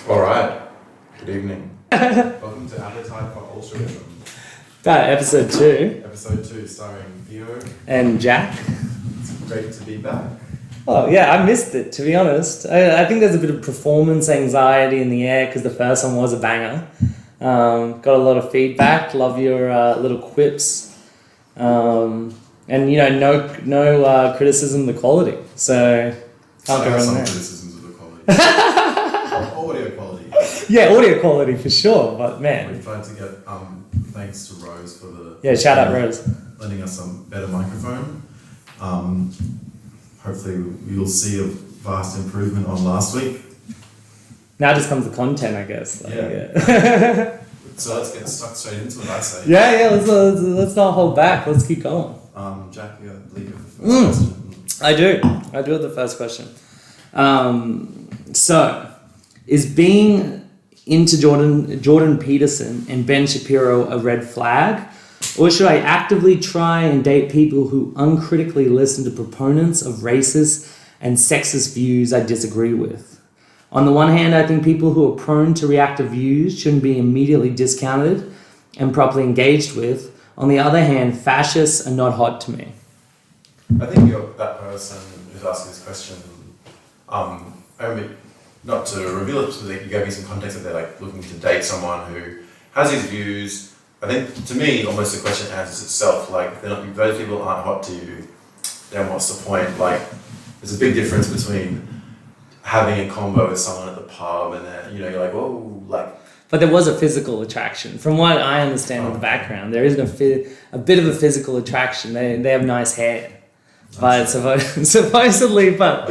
All right. Good evening. Welcome to Appetite for Altruism. Episode 2. Episode 2, starring Theo and Jack. It's great to be back. Oh yeah, I missed it, to be honest. I think there's a bit of performance anxiety in the air because the first one was a banger. Got a lot of feedback. Love your little quips. And no criticism of the quality. So can't go wrong some there. criticisms of the quality. Audio quality. Yeah, audio quality for sure. But man, We've tried to get thanks to Rose for the shout out Rose. lending us some better microphone. Hopefully you'll see a vast improvement on last week. Now just comes the content, I guess. Yeah. So let's get stuck straight into it, I say. Yeah. Let's not hold back. Let's keep going. Jack, I believe you have the first question. I do have the first question. So, is being into Jordan Peterson and Ben Shapiro a red flag? Or should I actively try and date people who uncritically listen to proponents of racist and sexist views I disagree with? On the one hand, I think people who are prone to reactive views shouldn't be immediately discounted and properly engaged with. On the other hand, fascists are not hot to me. I think you're that person who's asking this question. I mean, not to reveal it, but you gave me some context that they're like looking to date someone who has these views. I think to me, almost the question answers itself. Like, if those people aren't hot to you, then what's the point? Like, there's a big difference between having a convo with someone at the pub and then you're like, whoa, like. But there was a physical attraction. From what I understand of the background, there isn't a bit of a physical attraction. They have nice hair. But supposedly, but...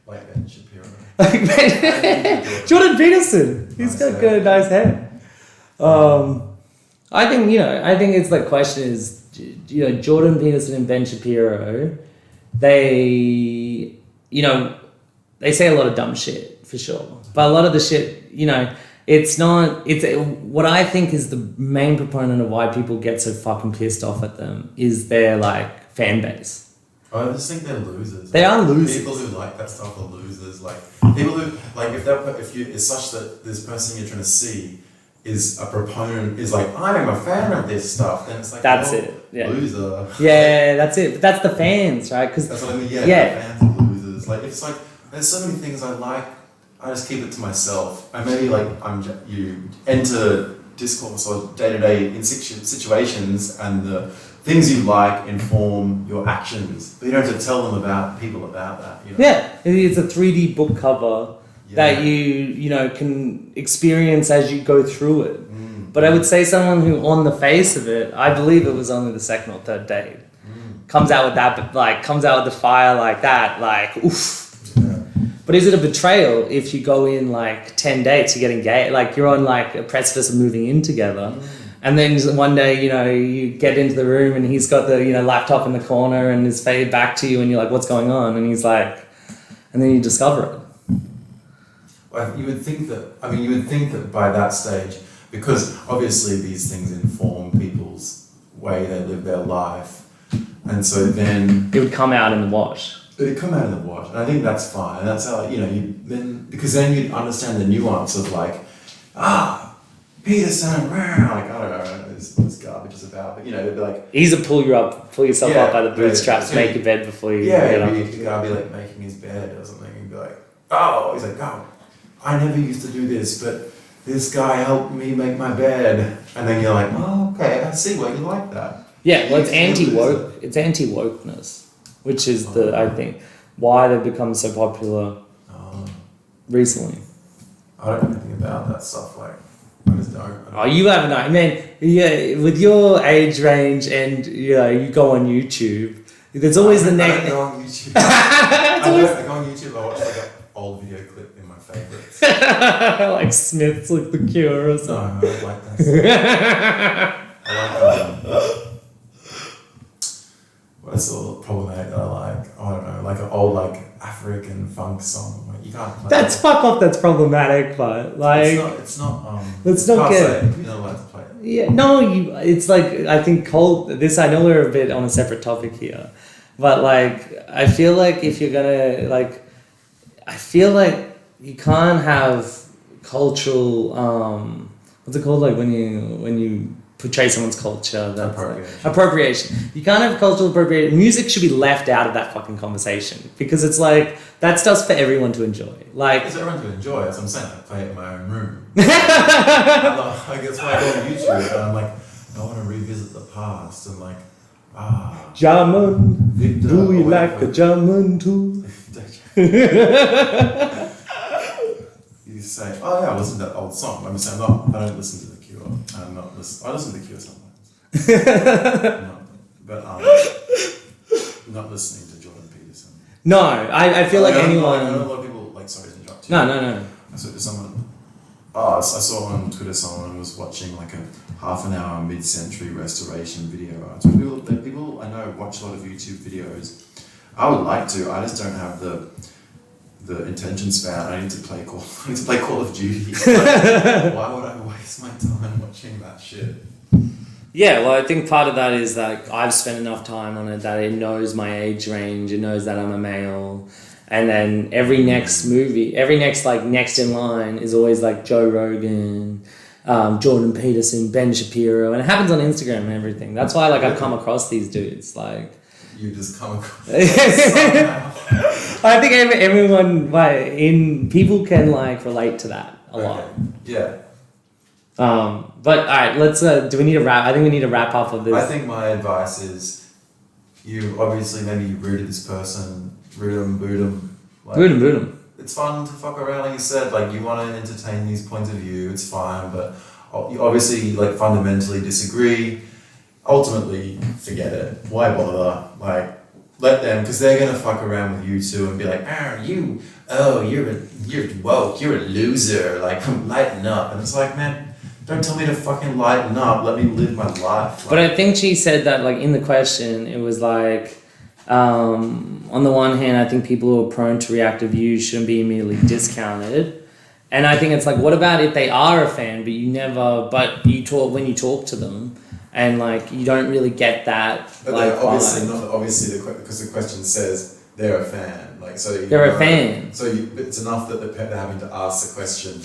Like Ben Shapiro. Jordan Peterson. He's got good, nice hair. I think it's the question is, Jordan Peterson and Ben Shapiro, they say a lot of dumb shit, for sure. But a lot of the shit, it's what I think is the main proponent of why people get so fucking pissed off at them is their like fan base. I just think they're losers. They are losers. People who like that stuff are losers. Like people who like it's such that this person you're trying to see is a proponent is like I'm a fan of this stuff. Then it's like that's it. Yeah. Loser. Yeah, that's it. But that's the fans, right? Because that's what I mean. Yeah. The fans are losers. Like it's like there's so many things I like. I just keep it to myself. And maybe like you enter discourse or day-to-day in situations and the things you like inform your actions, but you don't have to tell them people about that. Yeah, it's a 3D book cover that you can experience as you go through it. But I would say someone who on the face of it, I believe it was only the second or third date, comes out with that, but like comes out with the fire like that, like oof. But is it a betrayal if you go in like 10 dates, you get engaged, like you're on like a precipice of moving in together, and then one day, you get into the room and he's got the, laptop in the corner and his face back to you and you're like, what's going on? And he's like, and then you discover it. Well, you would think that by that stage, because obviously these things inform people's way they live their life, and so then it would come out in the wash. It'd come out in the wash, and I think that's fine. And that's how because then you'd understand the nuance of like, Peterson, like I don't know what this garbage is about, but they'd be like, easy to pull yourself up by the bootstraps, make your bed before you get up. The guy be like making his bed or something, and be like, he's like, I never used to do this, but this guy helped me make my bed, and then you're like, okay, I see why you like that. Yeah, well, it's anti-woke. It's anti-wokeness. Which is I think, why they've become so popular recently. I don't know anything about that stuff. Like, I just don't. You haven't, man. Yeah, with your age range and you go on YouTube. There's always the next. I don't go on YouTube. I go on YouTube. I watch like an old video clip in my favorites. Like Smith's, like The Cure or something. No, I don't like that. I like What's all problematic that I like? I don't know, like an old like African funk song. Like you can't play that's fuck off. That's problematic, but like it's not. Let's not get. You're not allowed to play it. Yeah, no. It's like I think this. I know we're a bit on a separate topic here, but like I feel like if you're gonna like, I feel like you can't have cultural what's it called, like when you portray someone's culture, that's appropriation. You can't have cultural appropriation. Music should be left out of that fucking conversation because it's like that stuff's for everyone to enjoy. Like it's everyone to enjoy. That's what I'm saying. I play it in my own room. I guess when I go on YouTube and I'm like, I want to revisit the past and like, German, Victor, do you like a German too? You say, oh yeah, I listen to that old song. I'm saying, no, I don't listen to The Cure. I listen to The Cure sometimes. But not listening to Jordan Peterson. No, I feel like anyone. I know a lot of people like. Sorry to interrupt you. No. I saw on Twitter someone was watching like a half an hour mid-century restoration video. People I know watch a lot of YouTube videos. I would like to. I just don't have the attention span. I need to play Call of Duty. Like, why would I waste my time watching that shit? Yeah, well, I think part of that is that I've spent enough time on it that it knows my age range. It knows that I'm a male. And then every next in line is always like Joe Rogan, Jordan Peterson, Ben Shapiro, and it happens on Instagram and everything. That's why like I've come across these dudes. Like you just come across. I think everyone people can like relate to that a lot. Yeah. But all right, let's. Do we need to wrap? I think we need to wrap up of this. I think my advice is, you obviously maybe you rooted this person. Root 'em, boot 'em. Boot 'em. It's fun to fuck around, like you said. Like you want to entertain these points of view. It's fine, but you obviously like fundamentally disagree. Ultimately, forget it. Why bother? Like let them, because they're gonna fuck around with you too and be like, you're woke. You're a loser. Like lighten up. And it's like, man, don't tell me to fucking lighten up. Let me live my life. But I think she said that like in the question, it was like. On the one hand, I think people who are prone to reactive views shouldn't be immediately discounted. And I think it's like, what about if they are a fan, but when you talk to them and like, you don't really get that. But like, obviously because the question says they're a fan. Like, so they're a fan. So it's enough that they're having to ask the question,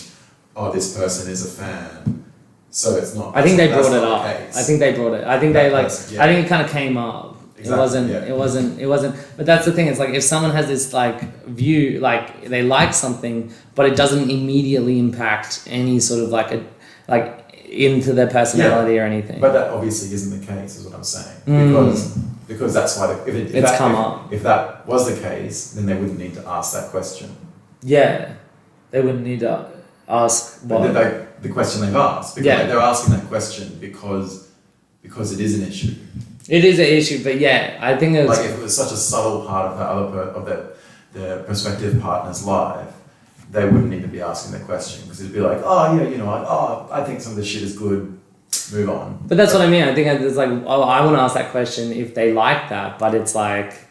this person is a fan. So it's not. I think they brought it up. I think they brought it. I think I think it kind of came up. Exactly, it wasn't, but that's the thing, it's like if someone has this like view, like they like something, but it doesn't immediately impact any sort of like into their personality or anything. But that obviously isn't the case, is what I'm saying. Because that's why if that was the case, then they wouldn't need to ask that question. Yeah, they wouldn't need to ask the question they've asked. Because they're asking that question because it is an issue. It is an issue, but yeah, I think it's like if it was such a subtle part of their prospective partner's life, they wouldn't need to be asking that question because it'd be like, I think some of this shit is good. Move on. But that's what I mean. I think it's like, I want to ask that question if they like that, but it's like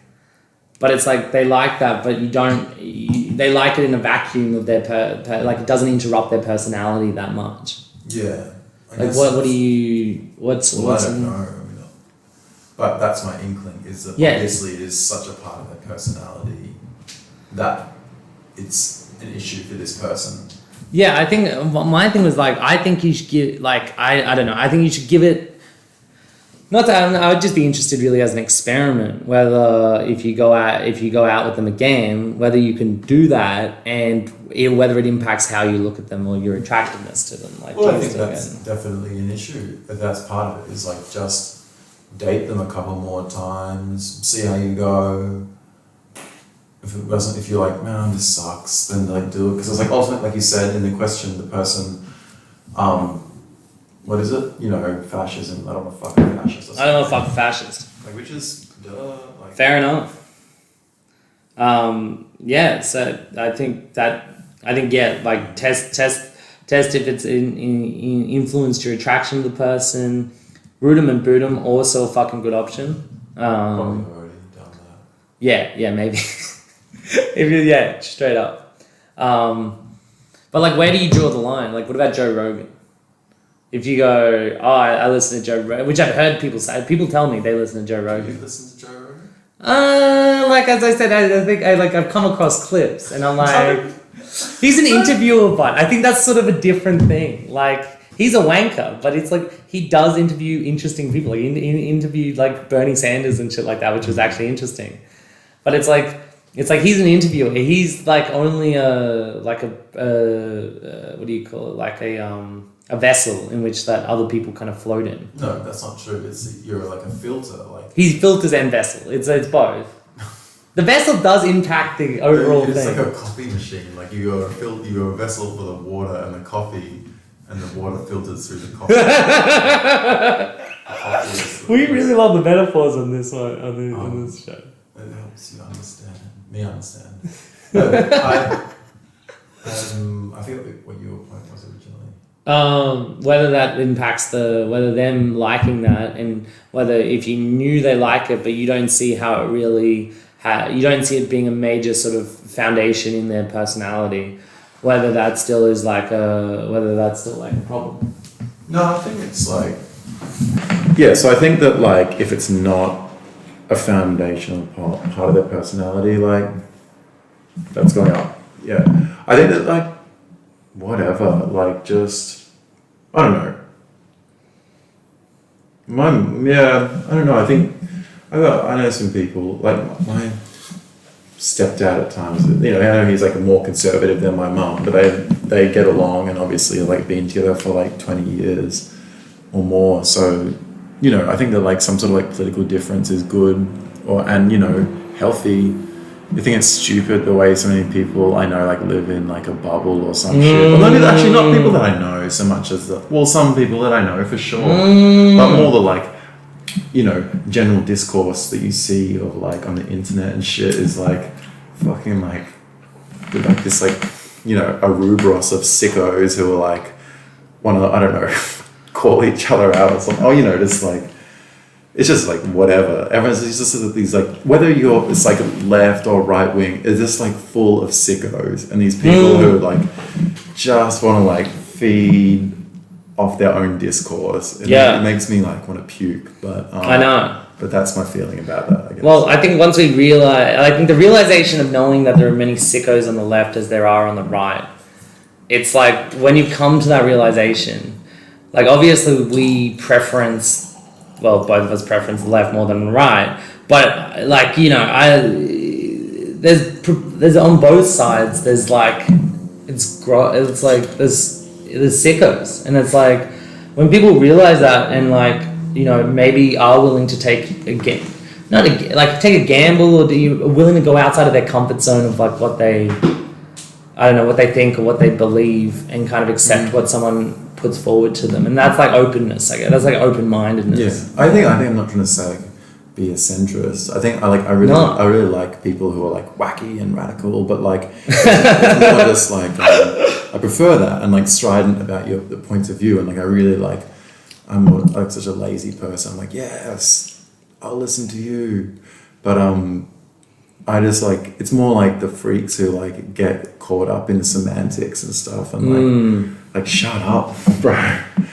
they like that, but they like it in a vacuum of their like it doesn't interrupt their personality that much. Yeah. Like what do you? What's I don't know. But that's my inkling, is that obviously it is such a part of their personality that it's an issue for this person. Yeah, I think my thing was like, I think you should give, like, I don't know, I think you should give it, I would just be interested really as an experiment, whether if you go out with them again, whether you can do that and whether it impacts how you look at them or your attractiveness to them. Like, well, I think that's definitely an issue. That's part of it, is like just date them a couple more times, see how you go. If you're like, man, this sucks, then like do it. Because it's like ultimately, like you said in the question, the person, what is it? Fascism. I don't know fucking fascist. I don't know fucking fascist. Like, which is like. Fair enough. Yeah. So I think like test if it's influenced your attraction to the person. Root 'em and boot 'em, also a fucking good option. Probably already done that. Yeah, maybe. Straight up. But like, where do you draw the line? Like, what about Joe Rogan? If you go, I listen to Joe Rogan, which I've heard people say. People tell me they listen to Joe Rogan. Do you listen to Joe Rogan? Like as I said, I think I've come across clips, and I'm like, He's an interviewer, but I think that's sort of a different thing. Like, he's a wanker, but it's like he does interview interesting people. He interviewed like Bernie Sanders and shit like that, which was actually interesting. But it's like he's an interviewer. He's like only what do you call it? Like a vessel in which that other people kind of float in. No, that's not true. You're like a filter. Like he filters and vessel. It's both. The vessel does impact the overall it's thing. It's like a coffee machine. Like you're a vessel for the water and the coffee, and the water filters through the coffee. We really love the metaphors on this one on this show. It helps you understand. Me understand. I forget what your point was originally. Whether that impacts whether them liking that, and whether if you knew they like it, but you don't see how it really. You don't see it being a major sort of foundation in their personality, whether that still is like a problem. No, I think it's like so I think that like if it's not a foundational part of their personality, like that's going up. Yeah, I think that like whatever, like just I don't know. I don't know. I think. I know some people, like my stepdad at times, I know he's like more conservative than my mum, but they get along and obviously like been together for like 20 years or more. So, I think that like some sort of like political difference is good and healthy. I think it's stupid the way so many people I know like live in like a bubble or some shit. Well, maybe actually not people that I know so much as some people that I know for sure, but more the like, general discourse that you see of like on the internet and shit is like fucking like this like a rubros of sickos who are like want to I don't know call each other out or something. Just like it's just like whatever. Everyone's just these like whether it's like left or right wing, it's just like full of sickos and these people who like just want to like feed off their own discourse. It makes me like want to puke, but I know. But that's my feeling about that, I guess. Well, I think once we realize, I think the realization of knowing that there are many sickos on the left as there are on the right, it's like when you come to that realization, like obviously we preference, well, both of us preference the left more than the right, but like, there's on both sides, there's like, it's like, there's sickos, and it's like when people realize that and like maybe are willing to take take a gamble, or are willing to go outside of their comfort zone of like what they think or what they believe and kind of accept what someone puts forward to them, and that's like openness. I guess that's like open-mindedness. I think I'm not trying to say like be a centrist. I think I really like people who are like wacky and radical, but like it's more just like I prefer that and like strident about the points of view, and like I really like I'm like such a lazy person. I'm like, yes, I'll listen to you, but I just like it's more like the freaks who like get caught up in the semantics and stuff and like shut up, bro.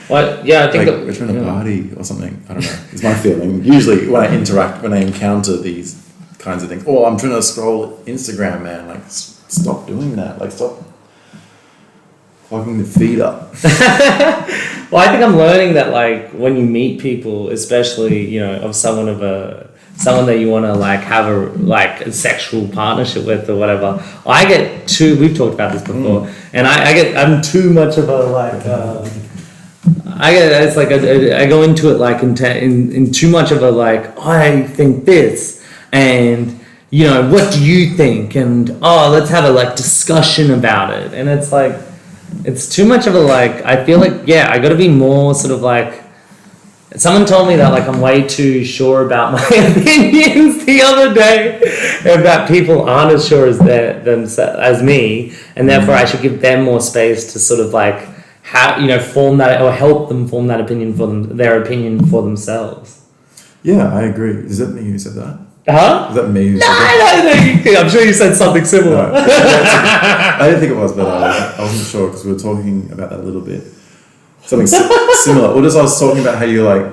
What? Yeah, I think like we're trying to party or something. I don't know. It's my feeling. Usually when I encounter these kinds of things, I'm trying to scroll Instagram, man. Like stop doing that. Like stop clogging the feed up. Well, I think I'm learning that like when you meet people, especially of someone that you want to like have a sexual partnership with or whatever, I get we've talked about this before, and I'm too much of a like I go into it like in too much of a like I think this, and what do you think, and let's have a like discussion about it, and it's like it's too much of a like I feel like I got to be more sort of like. Someone told me that like I'm way too sure about my opinions the other day, and that people aren't as sure as me, and therefore I should give them more space to sort of like form that or help them form that opinion their opinion for themselves. Yeah, I agree. Is that me who said that? Huh? Is that me who said that? No, I'm sure you said something similar. No, I didn't think it was, but I wasn't sure because we were talking about that a little bit. Something similar. Or just I was talking about how you're like,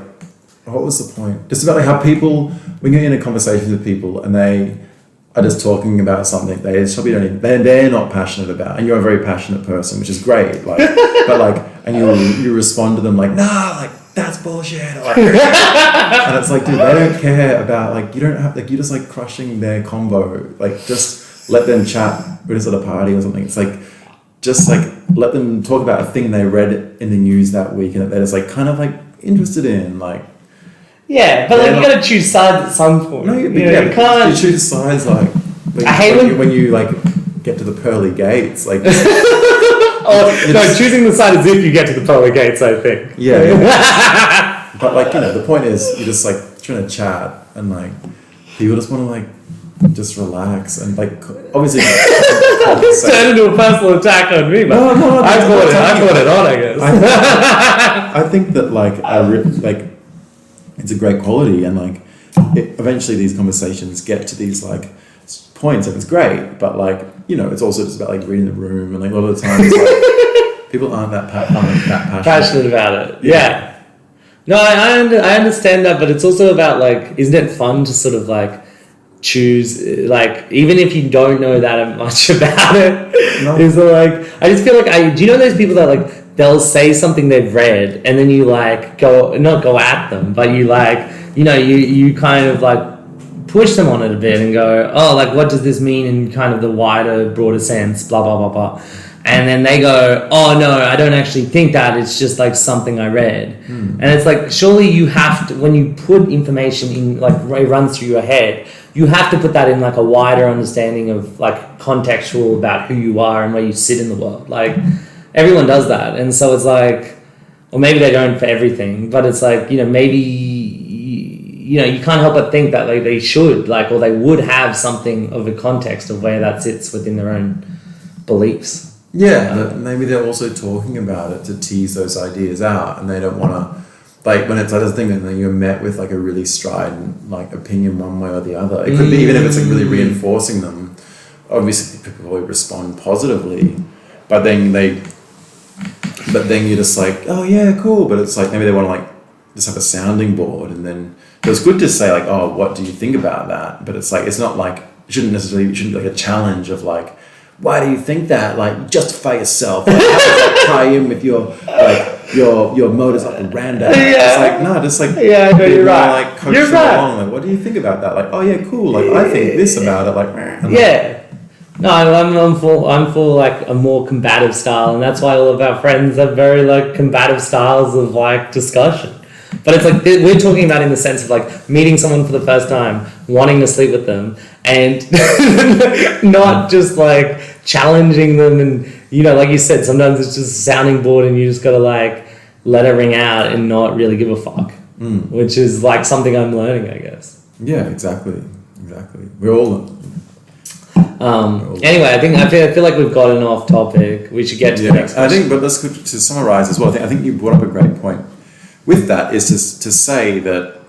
what was the point? Just about like how people, when you're in a conversation with people and I are just talking about something they probably don't even, they're not passionate about, and you're a very passionate person, which is great. Like, but like, and you respond to them like, nah, like that's bullshit. Like, and it's like, dude, they don't care about like you don't have like you're just like crushing their combo. Like, just let them chat. We're just at a party or something. It's like, just like let them talk about a thing they read in the news that week, and that they're just like kind of like interested in like. Yeah, but like you gotta choose sides at some point. No, you can't. You choose sides like I hate when you like get to the pearly gates. Like, choosing the side is if you get to the pearly gates. I think. Yeah. But like the point is you're just like trying to chat, and like people just want to like just relax and like obviously. Turn into a personal attack on me, man. No, I brought it on. I guess. I think that like it's a great quality, and like eventually these conversations get to these like points, and it's great. But like it's also just about like reading the room, and like a lot of the times like people aren't that passionate about it. Yeah. No, I understand that, but it's also about like, isn't it fun to sort of like choose like even if you don't know that much about it? No. Is like I just feel like do you know those people that like they'll say something they've read and then you like not go at them, but you like you kind of like push them on it a bit and go, oh, like what does this mean in kind of the wider, broader sense, blah blah blah blah, and then they go, oh no, I don't actually think that, it's just like something I read. And it's like, surely you have to, when you put information in, like it runs through your head, you have to put that in like a wider understanding of like contextual about who you are and where you sit in the world. Like everyone does that, and so it's like, or maybe they don't for everything, but it's like maybe you can't help but think that like they should like, or they would have something of a context of where that sits within their own beliefs. Yeah, but maybe they're also talking about it to tease those ideas out, and they don't want to. Like when it's like this thing, and then you're met with like a really strident like opinion one way or the other. It could be even if it's like really reinforcing them. Obviously, people will respond positively, but then you're just like, oh yeah, cool. But it's like maybe they want to like just have a sounding board, and then so it's good to say like, oh, what do you think about that? But it's like it's not like it shouldn't be like a challenge of like, why do you think that? Like justify yourself. Like, how does that tie in with your like. Your modus operandi. It's like just like you're right. Like coach them along. Like, what do you think about that? Like, oh yeah, cool. Like, I think this about it. Like, no, I'm for like a more combative style, and that's why all of our friends have very like combative styles of like discussion. But it's like we're talking about in the sense of like meeting someone for the first time, wanting to sleep with them, and not just like challenging them and. Like you said, sometimes it's just a sounding board and you just got to like let it ring out and not really give a fuck, which is like something I'm learning, I guess. Yeah, exactly. We're all. Anyway, I feel like we've gotten off topic. We should get to the next question. I think, but let's to summarize as well. I think you brought up a great point. With that is to say that,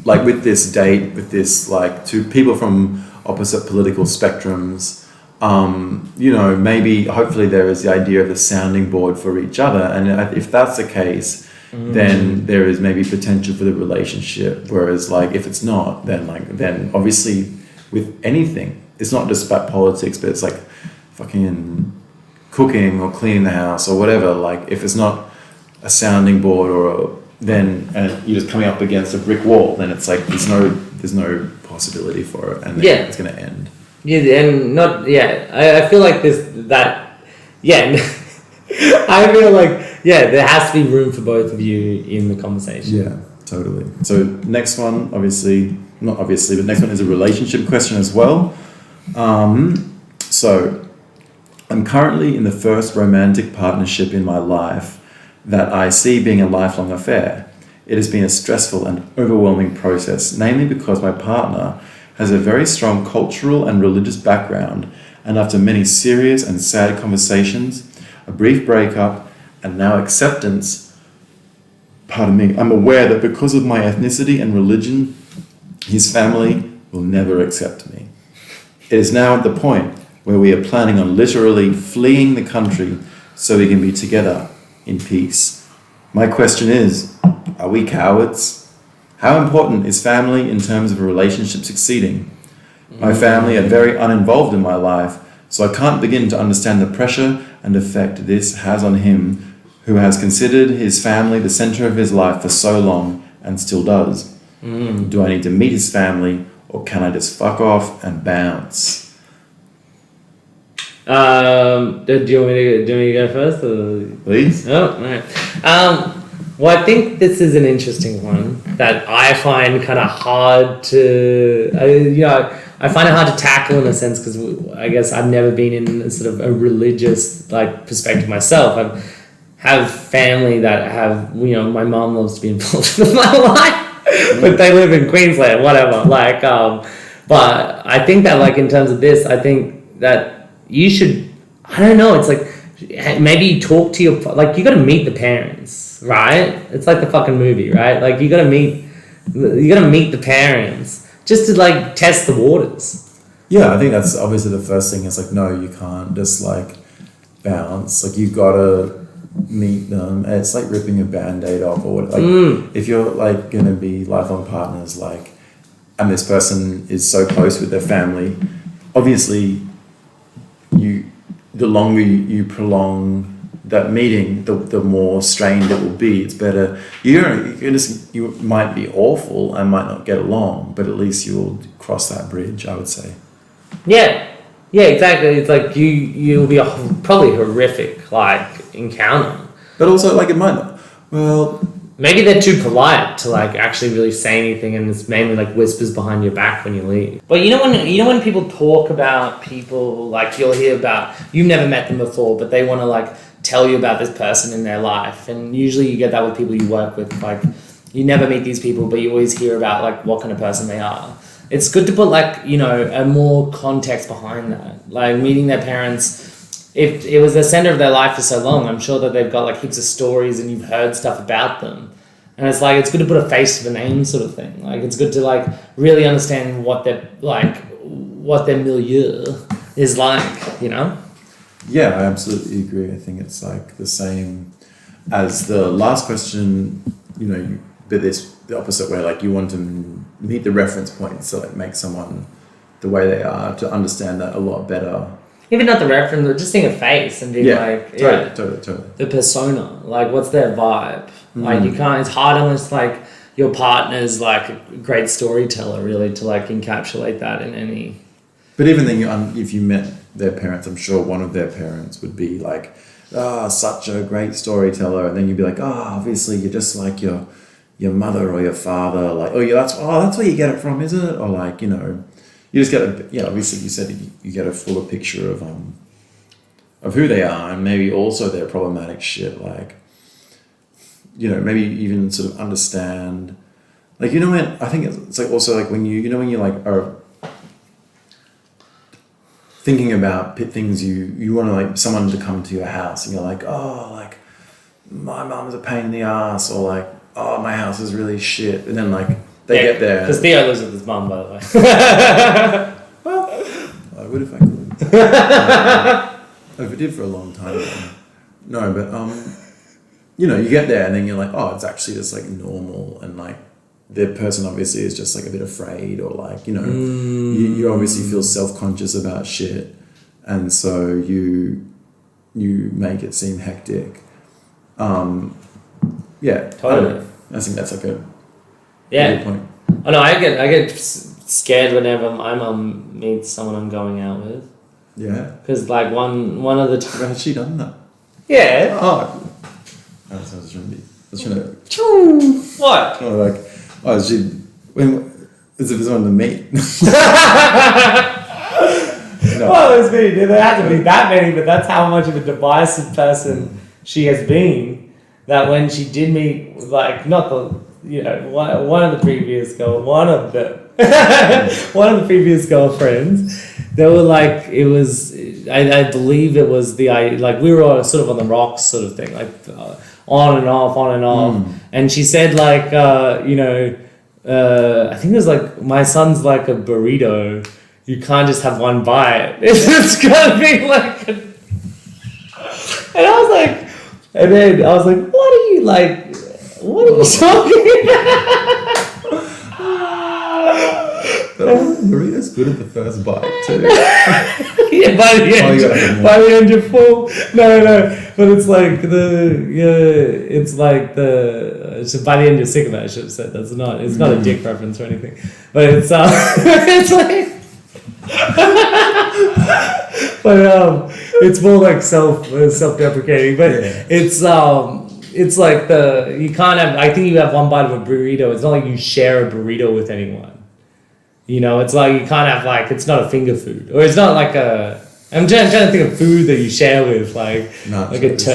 like with this date, with this like two people from opposite political spectrums. Maybe hopefully there is the idea of the sounding board for each other, and if that's the case, then there is maybe potential for the relationship. Whereas like if it's not, then obviously with anything, it's not just about politics, but it's like fucking cooking or cleaning the house or whatever. Like if it's not a sounding board then you're just coming up against a brick wall, then it's like there's no possibility for it, and then it's going to end. Yeah, and not I feel like I feel like there has to be room for both of you in the conversation. Yeah, totally. So next one, but next one is a relationship question as well. So I'm currently in the first romantic partnership in my life that I see being a lifelong affair. It has been a stressful and overwhelming process, namely because my partner has a very strong cultural and religious background, and after many serious and sad conversations, a brief breakup, and now acceptance, I'm aware that because of my ethnicity and religion, his family will never accept me. It is now at the point where we are planning on literally fleeing the country so we can be together in peace. My question is, are we cowards? How important is family in terms of a relationship succeeding? My family are very uninvolved in my life, so I can't begin to understand the pressure and effect this has on him who has considered his family the center of his life for so long and still does. Do I need to meet his family, or can I just fuck off and bounce? Do you want me to go first? Or? Please? Oh, all right. Well, I think this is an interesting one that I find kind of hard to, I find it hard to tackle in a sense because I guess I've never been in a sort of a religious perspective myself. I have family that have, my mom loves to be involved in my life, but they live in Queensland, whatever. But I think that in terms of this, I think that you should, I don't know, it's maybe talk to your, you gotta meet the parents, right? It's like the fucking movie, right? You gotta meet the parents just to test the waters. Yeah, I think that's obviously the first thing. It's no, you can't just bounce. You gotta meet them. And it's like ripping a band-aid off or what. If you're gonna be lifelong partners, and this person is so close with their family, obviously the longer you prolong that meeting, the more strained it will be. It's better. You might be awful and might not get along, but at least you'll cross that bridge, I would say. Yeah, exactly. It's you'll be probably horrific encounter. But also it might not. Well, maybe they're too polite to actually really say anything, and it's mainly whispers behind your back when you leave. But when people talk about people, you'll hear about, you've never met them before, but they want to tell you about this person in their life, and usually you get that with people you work with. You never meet these people, but you always hear about what kind of person they are. It's good to put a more context behind that. Meeting their parents, if it was the center of their life for so long, I'm sure that they've got heaps of stories and you've heard stuff about them. And it's it's good to put a face to the name sort of thing. It's good to really understand what their milieu is Yeah, I absolutely agree. I think it's the same as the last question, but the opposite way, you want to meet the reference points to make someone the way they are, to understand that a lot better. Even not the reference, but just seeing a face and being totally. The persona, what's their vibe? You can't, it's hard unless your partner's a great storyteller really to encapsulate that in any. But even then, if you met their parents, I'm sure one of their parents would be such a great storyteller, and then you'd be obviously you're just your mother or your father, that's where you get it from, is it? Or you just get obviously you said you get a fuller picture of who they are, and maybe also their problematic shit, maybe even sort of understand, when I think it's also when when you are thinking about things you want to someone to come to your house, and you're my mom's a pain in the ass, or oh, my house is really shit, and then they get there. Because Theo lives with his mum, by the way. Well, I would if I could. If I did for a long time. No, but you get there and then you're oh, it's actually just normal, and the person obviously is just a bit afraid, or you obviously feel self-conscious about shit, and so you make it seem hectic. Yeah, totally. I think that's a good point. Oh no, I get scared whenever my mum meets someone I'm going out with. Yeah. Because one of the times. Has she done that? Yeah. Oh. That's what I was trying to. What? Oh, she. When is it someone to meet? No. Well, there's many. There hasn't been that many, but that's how much of a divisive person she has been. That when she did meet, not the, one of the previous previous girlfriends, they were it was, I believe it was we were all sort of on the rocks sort of thing, on and off. And she said I think it was my son's a burrito. You can't just have one bite. It's gotta be and I was and then I was what are you what are you talking about? Burrito's good at the first bite too. Yeah, by the end you're full. No, but it's like so by the end you're sick of it. I should have said it's not a dick reference or anything, but it's it's like, but it's more like self-deprecating, but it's like you can't have. I think you have one bite of a burrito. It's not like you share a burrito with anyone. You know, it's like you can't have like, it's not a finger food, or it's not like a. I'm trying to think of food that you share with, like nachos.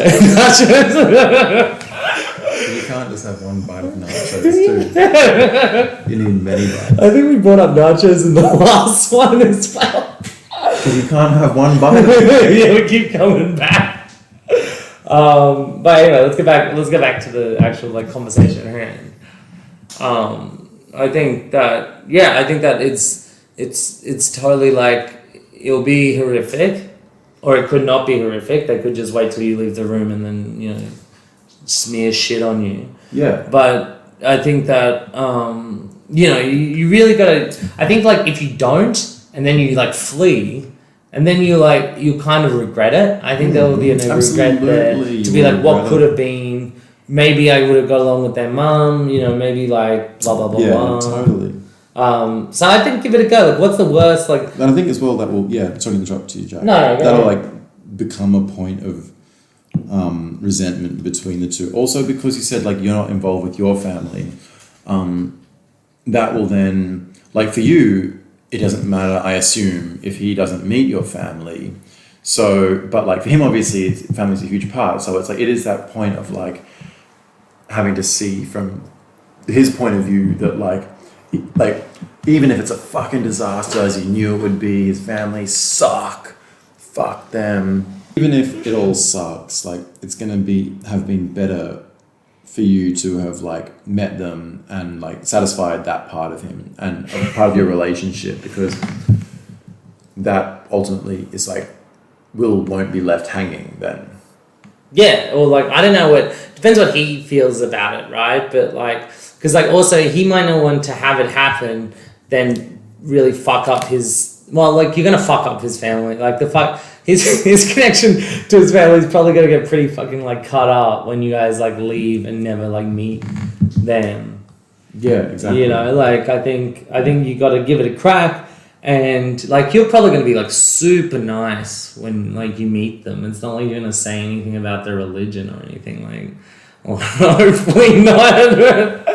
You can't just have one bite of nachos too. You need many bites. I think we brought up nachos in the last one as well. Because you can't have one bite. Yeah, we keep coming back. But anyway, let's get back to the actual like conversation at hand. I think that it's totally like, it'll be horrific, or it could not be horrific. They could just wait till you leave the room and then, you know, smear shit on you. Yeah. But I think that, you know, you really gotta, I think like if you don't, and then you like flee, and then you kind of regret it. I think there will be a regret there to be like, what could have been. Maybe I would have got along with their mum, you know, maybe like blah, blah, blah, yeah, blah. Totally. So I think give it a go. Like, what's the worst? Like, and I think as well that will, sorry to interrupt you, Jack. No, that'll like become a point of resentment between the two. Also, because you said like you're not involved with your family, that will then, like for you, it doesn't matter, I assume, if he doesn't meet your family. So, but like for him, obviously, family's a huge part. So it's like, it is that point of like having to see from his point of view that like even if it's a fucking disaster as he knew it would be, his family suck, fuck them. Even if it all sucks, like it's gonna have been better for you to have like met them and like satisfied that part of him and part of your relationship, because that ultimately is like won't be left hanging then. yeah, or like, I don't know depends what he feels about it, right? But like, because like also he might not want to have it happen, then really fuck up his, well, like you're gonna fuck up his family, like his connection to his family is probably gonna get pretty fucking like cut up when you guys like leave and never like meet them. Yeah, exactly. You know, like I think you got to give it a crack, and like you're probably gonna be like super nice when like you meet them. It's not like you're gonna say anything about their religion or anything, like, well, hopefully not.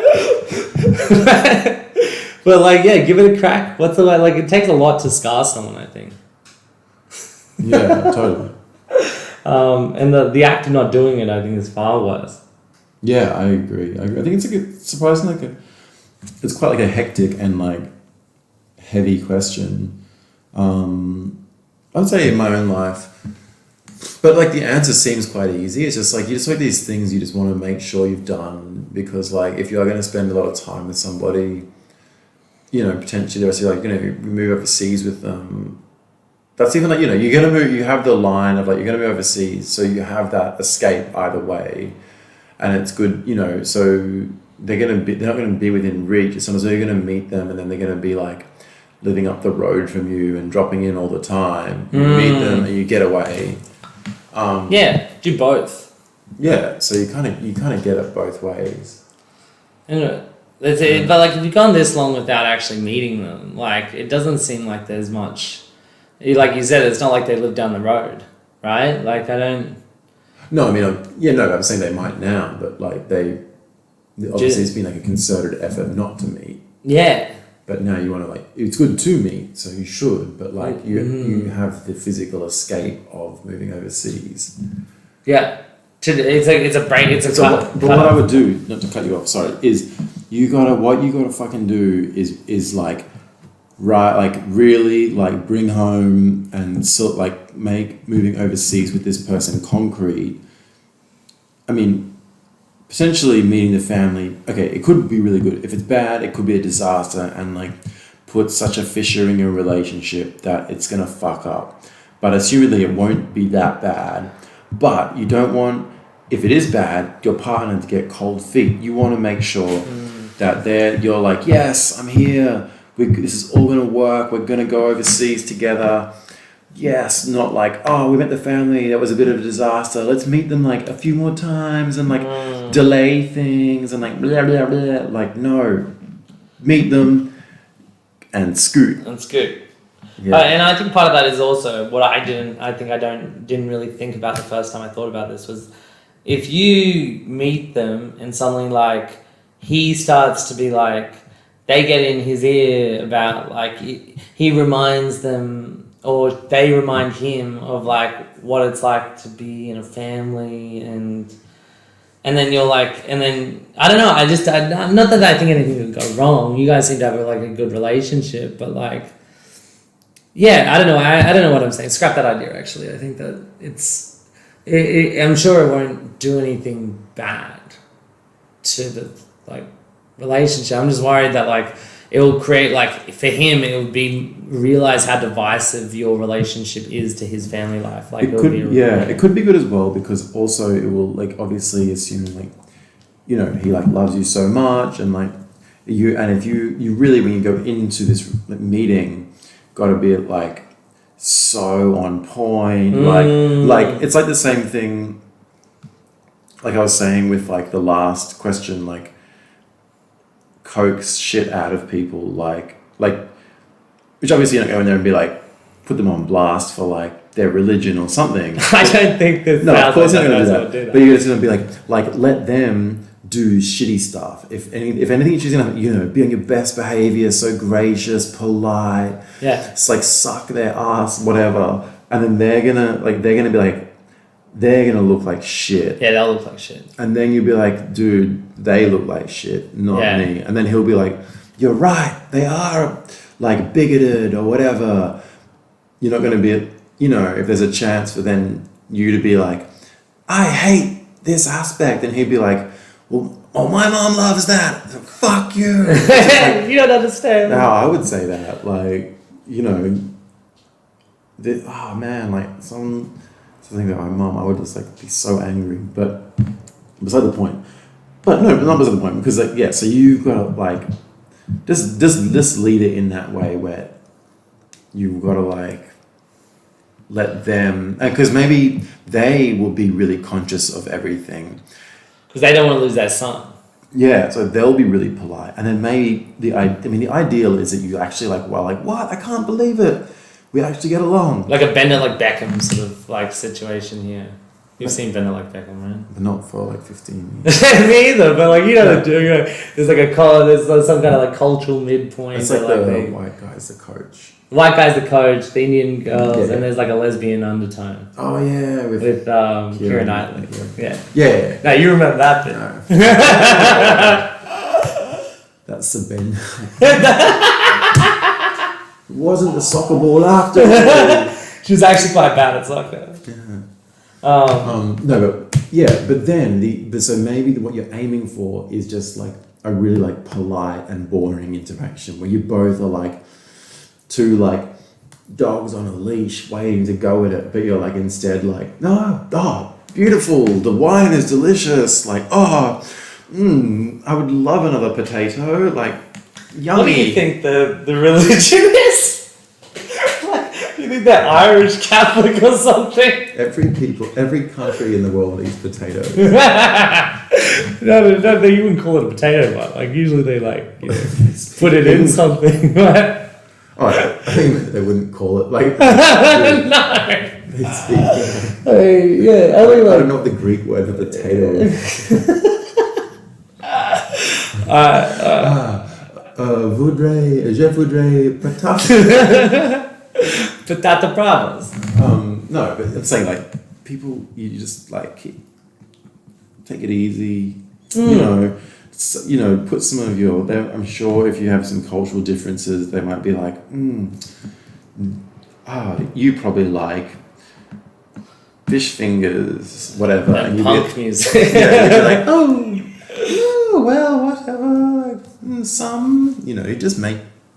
But like, yeah, give it a crack. What's the way? Like, it takes a lot to scar someone, I think. Yeah, totally. And the act of not doing it, I think, is far worse. Yeah, I agree. I think it's like it's quite like a hectic and like heavy question. I would say in my own life, but like the answer seems quite easy. It's just like these things you just want to make sure you've done, because like if you are going to spend a lot of time with somebody, you know, potentially the rest of your life, you're going to move overseas with them. That's even like, you know, you're going to move, you have the line of like, you're going to move overseas. So you have that escape either way. And it's good, you know, so they're not going to be within reach. It's sometimes you're going to meet them and then they're going to be like living up the road from you and dropping in all the time. You meet them and you get away. Yeah, do both. Yeah, so you kind of get it both ways. And but like if you've gone this long without actually meeting them, like it doesn't seem like there's much. Like you said, it's not like they live down the road, right? Like I don't. No, I mean, I'm saying they might now, but like obviously it's been like a concerted effort not to meet. Yeah. But now you want to like, it's good to meet, so you should, but like you have the physical escape of moving overseas. Yeah. It's a break. But what I would do, not to cut you off, sorry, is what you gotta fucking do is like, right, like really like bring home and sort of like make moving overseas with this person concrete. I mean, potentially meeting the family, okay, it could be really good. If it's bad, it could be a disaster and like put such a fissure in your relationship that it's gonna fuck up. But assumedly it won't be that bad. But you don't want, if it is bad, your partner to get cold feet. You want to make sure that you're like, yes, I'm here, this is all going to work. We're going to go overseas together. Yes, not like, oh, we met the family, that was a bit of a disaster. Let's meet them like a few more times and like delay things and like blah, blah, blah. Like, no. Meet them and scoot. Yeah. And I think part of that is also what I didn't really think about the first time I thought about this was if you meet them and suddenly like he starts to be like, they get in his ear about like, he reminds them or they remind him of like what it's like to be in a family and then you're like, and then I don't know, not that I think anything would go wrong. You guys seem to have like a good relationship, but like, yeah, I don't know. I don't know what I'm saying. Scrap that idea. Actually, I think that I'm sure it won't do anything bad to the like relationship. I'm just worried that like it will create like for him it would be realize how divisive your relationship is to his family life. Like it could be good as well because also it will like obviously assuming like he like loves you so much and like if you really when you go into this like, meeting got to be like so on point like it's like the same thing like I was saying with like the last question like coax shit out of people like which obviously you don't go in there and be like put them on blast for like their religion or something. I don't think that. No, of course you're not going to do that. But you're just going to be like let them do shitty stuff. If anything, she's going to be on your best behavior, so gracious, polite. Yeah. It's like suck their ass, whatever, and then they're gonna be like. They're going to look like shit. Yeah, they'll look like shit. And then you'll be like, dude, they look like shit, not me. And then he'll be like, you're right, they are like bigoted or whatever. You're not going to be, if there's a chance for then you to be like, I hate this aspect. And he'd be like, well, my mom loves that. Fuck you. Like, you don't understand. No, I would say that. Like, something about my mom, I would just like be so angry, but beside the point. But no, not beside the point because like so you've got to like just lead it in that way where you've got to like let them because maybe they will be really conscious of everything because they don't want to lose their son. Yeah, so they'll be really polite, and then maybe the ideal is that you actually like what I can't believe it. We actually get along. Like a Bender like Beckham sort of like situation here. You've seen Bender like Beckham, right? But not for like 15 years. Me either, but like there's like there's some kind of like cultural midpoint. It's like the white guy's the coach. White guy's the coach, the Indian girls, and there's like a lesbian undertone. Oh yeah, with Keira Knightley. Yeah. No, you remember that bit. No. That's the Bender. It wasn't the soccer ball after. She was actually quite bad at soccer. Yeah. But then so maybe what you're aiming for is just like a really like polite and boring interaction where you both are like two like dogs on a leash waiting to go at it, but you're like instead like beautiful, the wine is delicious, like I would love another potato, like yummy. What do you think the religion is? You think they're Irish Catholic or something? Every country in the world eats potatoes. No, you wouldn't call it a potato, but like usually they like put it in something. Right? Oh, I think they wouldn't call it like. No. They speak. I don't know what the Greek word for potato is. Je voudrais Patata bravas. No, but I'm saying like people, you just like take it easy. Put some of your. I'm sure if you have some cultural differences, they might be like, you probably like fish fingers, whatever. And punk music. You're like, well, whatever. Like, you just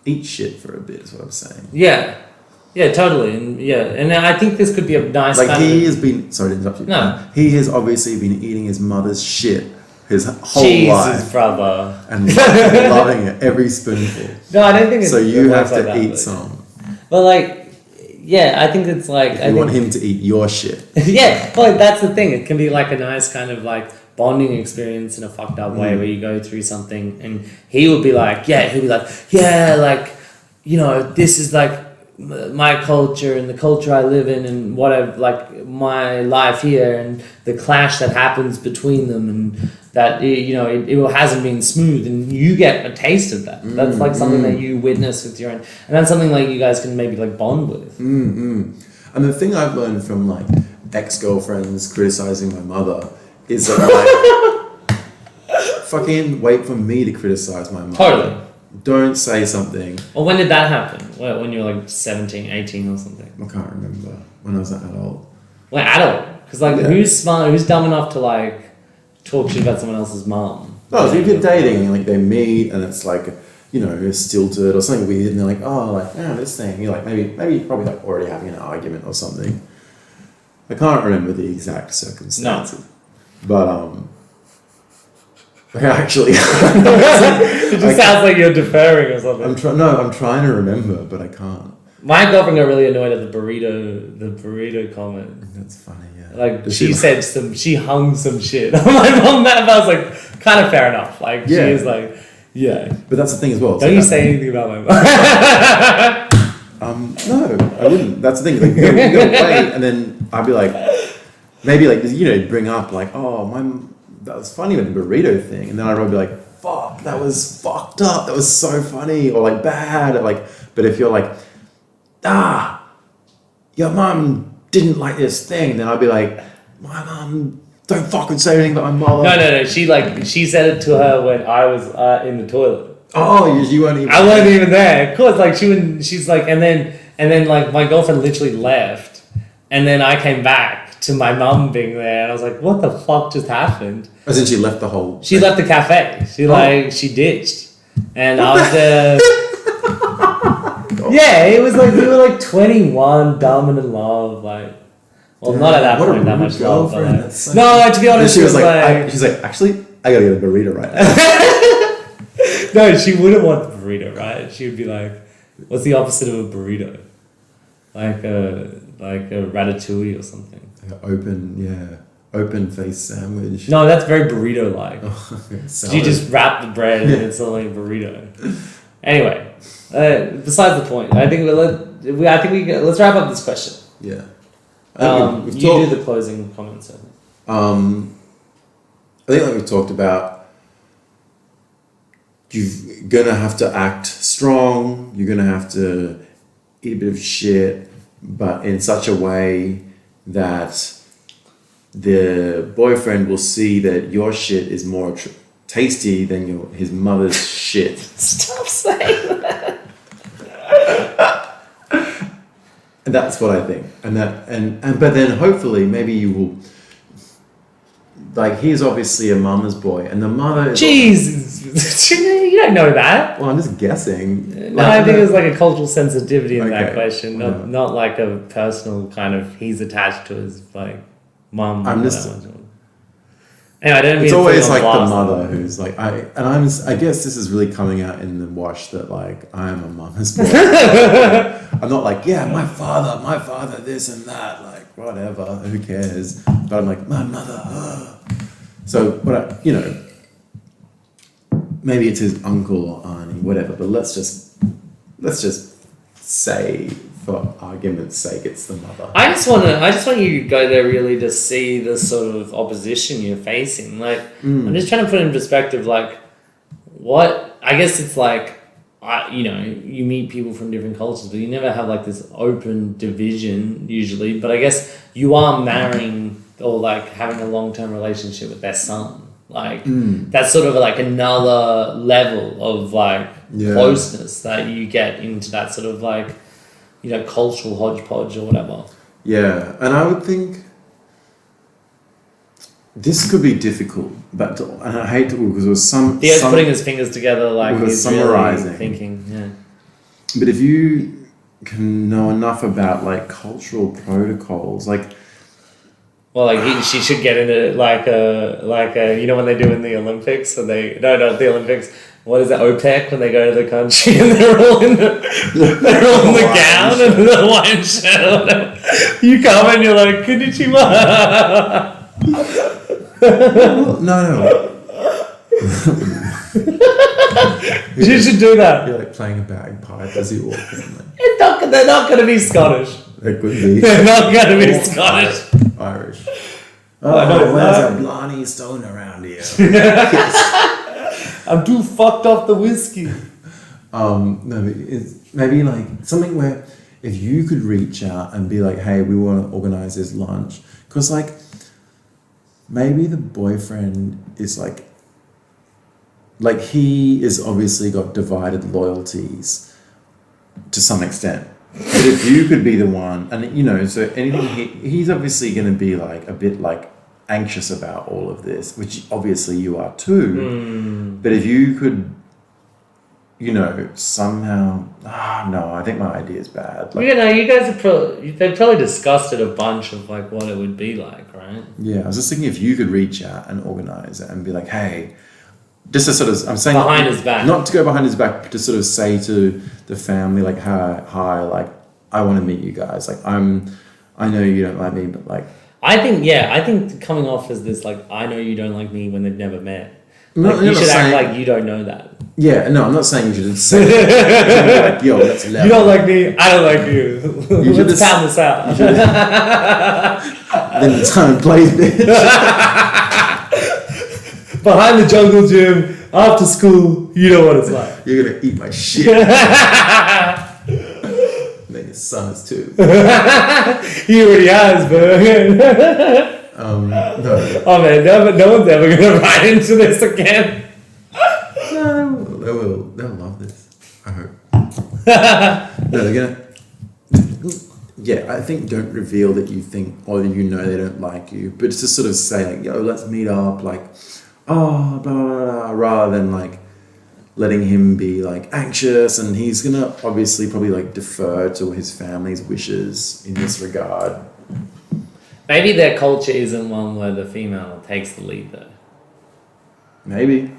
eat shit for a bit. Is what I'm saying. Yeah, totally, and I think this could be a nice. Like he has been. Sorry to interrupt you. No, he has obviously been eating his mother's shit, his whole Jesus, life brother. and loving it every spoonful. No, I don't think it's So you have like to that, eat but- some. But like, yeah, I think it's like If you want him to eat your shit. yeah, well, that's the thing. It can be like a nice kind of like bonding experience in a fucked up way where you go through something and he'll be like, like, you know, this is like my culture and the culture I live in and what I've like my life here and the clash that happens between them and that it hasn't been smooth and you get a taste of that. That's like something that you witness with your own, and that's something like you guys can maybe like bond with. And the thing I've learned from like ex-girlfriends criticizing my mother is that like fucking wait for me to criticize my mother. Totally. Don't say something. Well, when did that happen? When you were like 17, 18 or something? I can't remember when I was an adult. Well, adult. Because like who's smart, who's dumb enough to like talk shit about someone else's mom? No, so if you're dating and like they meet and it's like, you know, it's stilted or something weird and they're like, oh, like, this thing. You're like, maybe you're probably like already having an argument or something. I can't remember the exact circumstances. But actually, It just sounds like you're deferring or something. I'm trying to remember, but I can't. My girlfriend got really annoyed at the burrito comment. That's funny, yeah. Like Does she she said she hung some shit on my mom. That I was like, kind of fair enough. Like Yeah. she is like, yeah. But that's the thing as well. Don't you say anything about my mom? No, I wouldn't. That's the thing. Like, you go wait, and then I'd be like, maybe like, bring up like, oh, that was funny with the burrito thing, and then I'd probably be like, fuck, that was fucked up. That was so funny, or like bad, or like. But if you're like, your mum didn't like this thing, then I'd be like, my mum, don't fucking say anything about my mother. No. She said it to her when I was in the toilet. Oh, you weren't even. I wasn't even there. Of course, like she's like, and then like my girlfriend literally left, and then I came back to my mum being there, and I was like, what the fuck just happened? As in she left the whole. She left the cafe. She ditched, and I was there. Yeah, it was like we were like 21, dumb and in love, like. Well, not at that What a point that rude much love, but girlfriend, like, that's so no, like, to be honest, she was it like, she's like, actually, I gotta get a burrito right now. no, she wouldn't want the burrito, right? She would be like, "What's the opposite of a burrito? Like a ratatouille or something." Like open face sandwich. No, that's very burrito-like. Salad. You just wrap the bread and it's like a burrito. Anyway, besides the point, I think let's wrap up this question. Yeah. You do the closing comments. I think. I think like we've talked about, you're gonna have to act strong. You're gonna have to eat a bit of shit, but in such a way that the boyfriend will see that your shit is more tasty than his mother's shit. Stop saying that. And that's what I think. But then hopefully maybe you will, like, he's obviously a mama's boy and the mother is Jesus, you don't know that. well, I'm just guessing. No, I think there's like a cultural sensitivity in that Okay, question, whatever. not like a personal kind of he's attached to his like mum. I'm or just- whatever. Anyway, I don't mean It's to put always you on like the blast. mother who's like, I guess this is really coming out in the wash that like I am a mama's boy. I'm not like, yeah, my father, this and that, like whatever, who cares? But I'm like, my mother. So, but maybe it's his uncle or auntie, whatever. But let's just say, for argument's sake, it's the mother. I just want you to go there really to see the sort of opposition you're facing. Like, I'm just trying to put in perspective, like, what, I guess it's like, you meet people from different cultures, but you never have like this open division usually, but I guess you are marrying or like having a long-term relationship with their son. Like, that's sort of like another level of like closeness that you get into that sort of like, cultural hodgepodge or whatever. Yeah, and I would think this could be difficult, and I hate to, because it was Theo's putting his fingers together like we were he's summarising. really thinking, yeah. But if you can know enough about like cultural protocols, like Well, like she should get into like a you know when they do in the Olympics and not the Olympics. What is it, OPEC, when they go to the country and they're all in the gown and the wine shirt. You come and you're like, konnichiwa. No. You should do that. You're like playing a bagpipe as you walk in. Like, They're not going to be Scottish. they could be. They're not going to be Scottish. Irish. I know, where's that Blarney Stone around here? I'm too fucked off the whiskey. No, but it's maybe like something where if you could reach out and be like, hey, we want to organize this lunch. Because like, maybe the boyfriend is like he is obviously got divided loyalties to some extent. But if you could be the one, and you know, so anything he's obviously going to be like a bit like anxious about all of this, which obviously you are too. But if you could, you know, somehow, no, I think my idea is bad. Like, You know, you guys they've probably discussed it a bunch of like what it would be like, right? yeah, I was just thinking if you could reach out and organize it and be like, hey, just to sort of, I'm saying Behind his back. not to go behind his back, but to sort of say to the family like, hi, like I want to meet you guys. Like I know you don't like me, but like. I think coming off as this like I know you don't like me when they've never met. No, Like, you should act like you don't know that. Yeah, no, I'm not saying you should say that. You should be like, yo, let's level. You don't like me, I don't like you. You should Let's just- pound this out. Then the time plays, bitch. Behind the jungle gym, after school, you know what it's like. You're gonna eat my shit. Then your son is too. He already has, but No. oh man, no one's ever gonna write into this again. No, they'll love this. I hope. No, they're gonna. Yeah, I think don't reveal that you think or that you know they don't like you, but just sort of say like, yo, let's meet up, like, oh, blah, blah, blah, rather than like letting him be like anxious, and he's gonna obviously probably like defer to his family's wishes in this regard. Maybe their culture isn't one where the female takes the lead though. Maybe,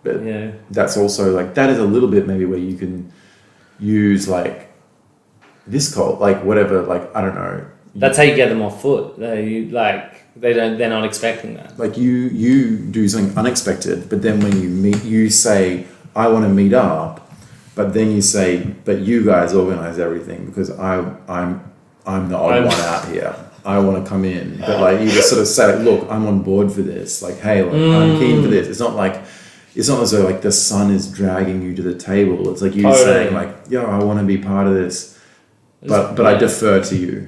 but Yeah. that's also like that is a little bit maybe where you can use like this cult, like whatever, like I don't know. That's how you get them off foot. They're not expecting that. Like you do something unexpected, but then when you meet, you say, I want to meet up, but then you say, but you guys organize everything because I'm the odd one out here. I want to come in, but like you just sort of say, like, look, I'm on board for this. Like, hey, like, I'm keen for this. It's not as though like the sun is dragging you to the table. It's like you saying like, yo, I want to be part of this, but I defer to you.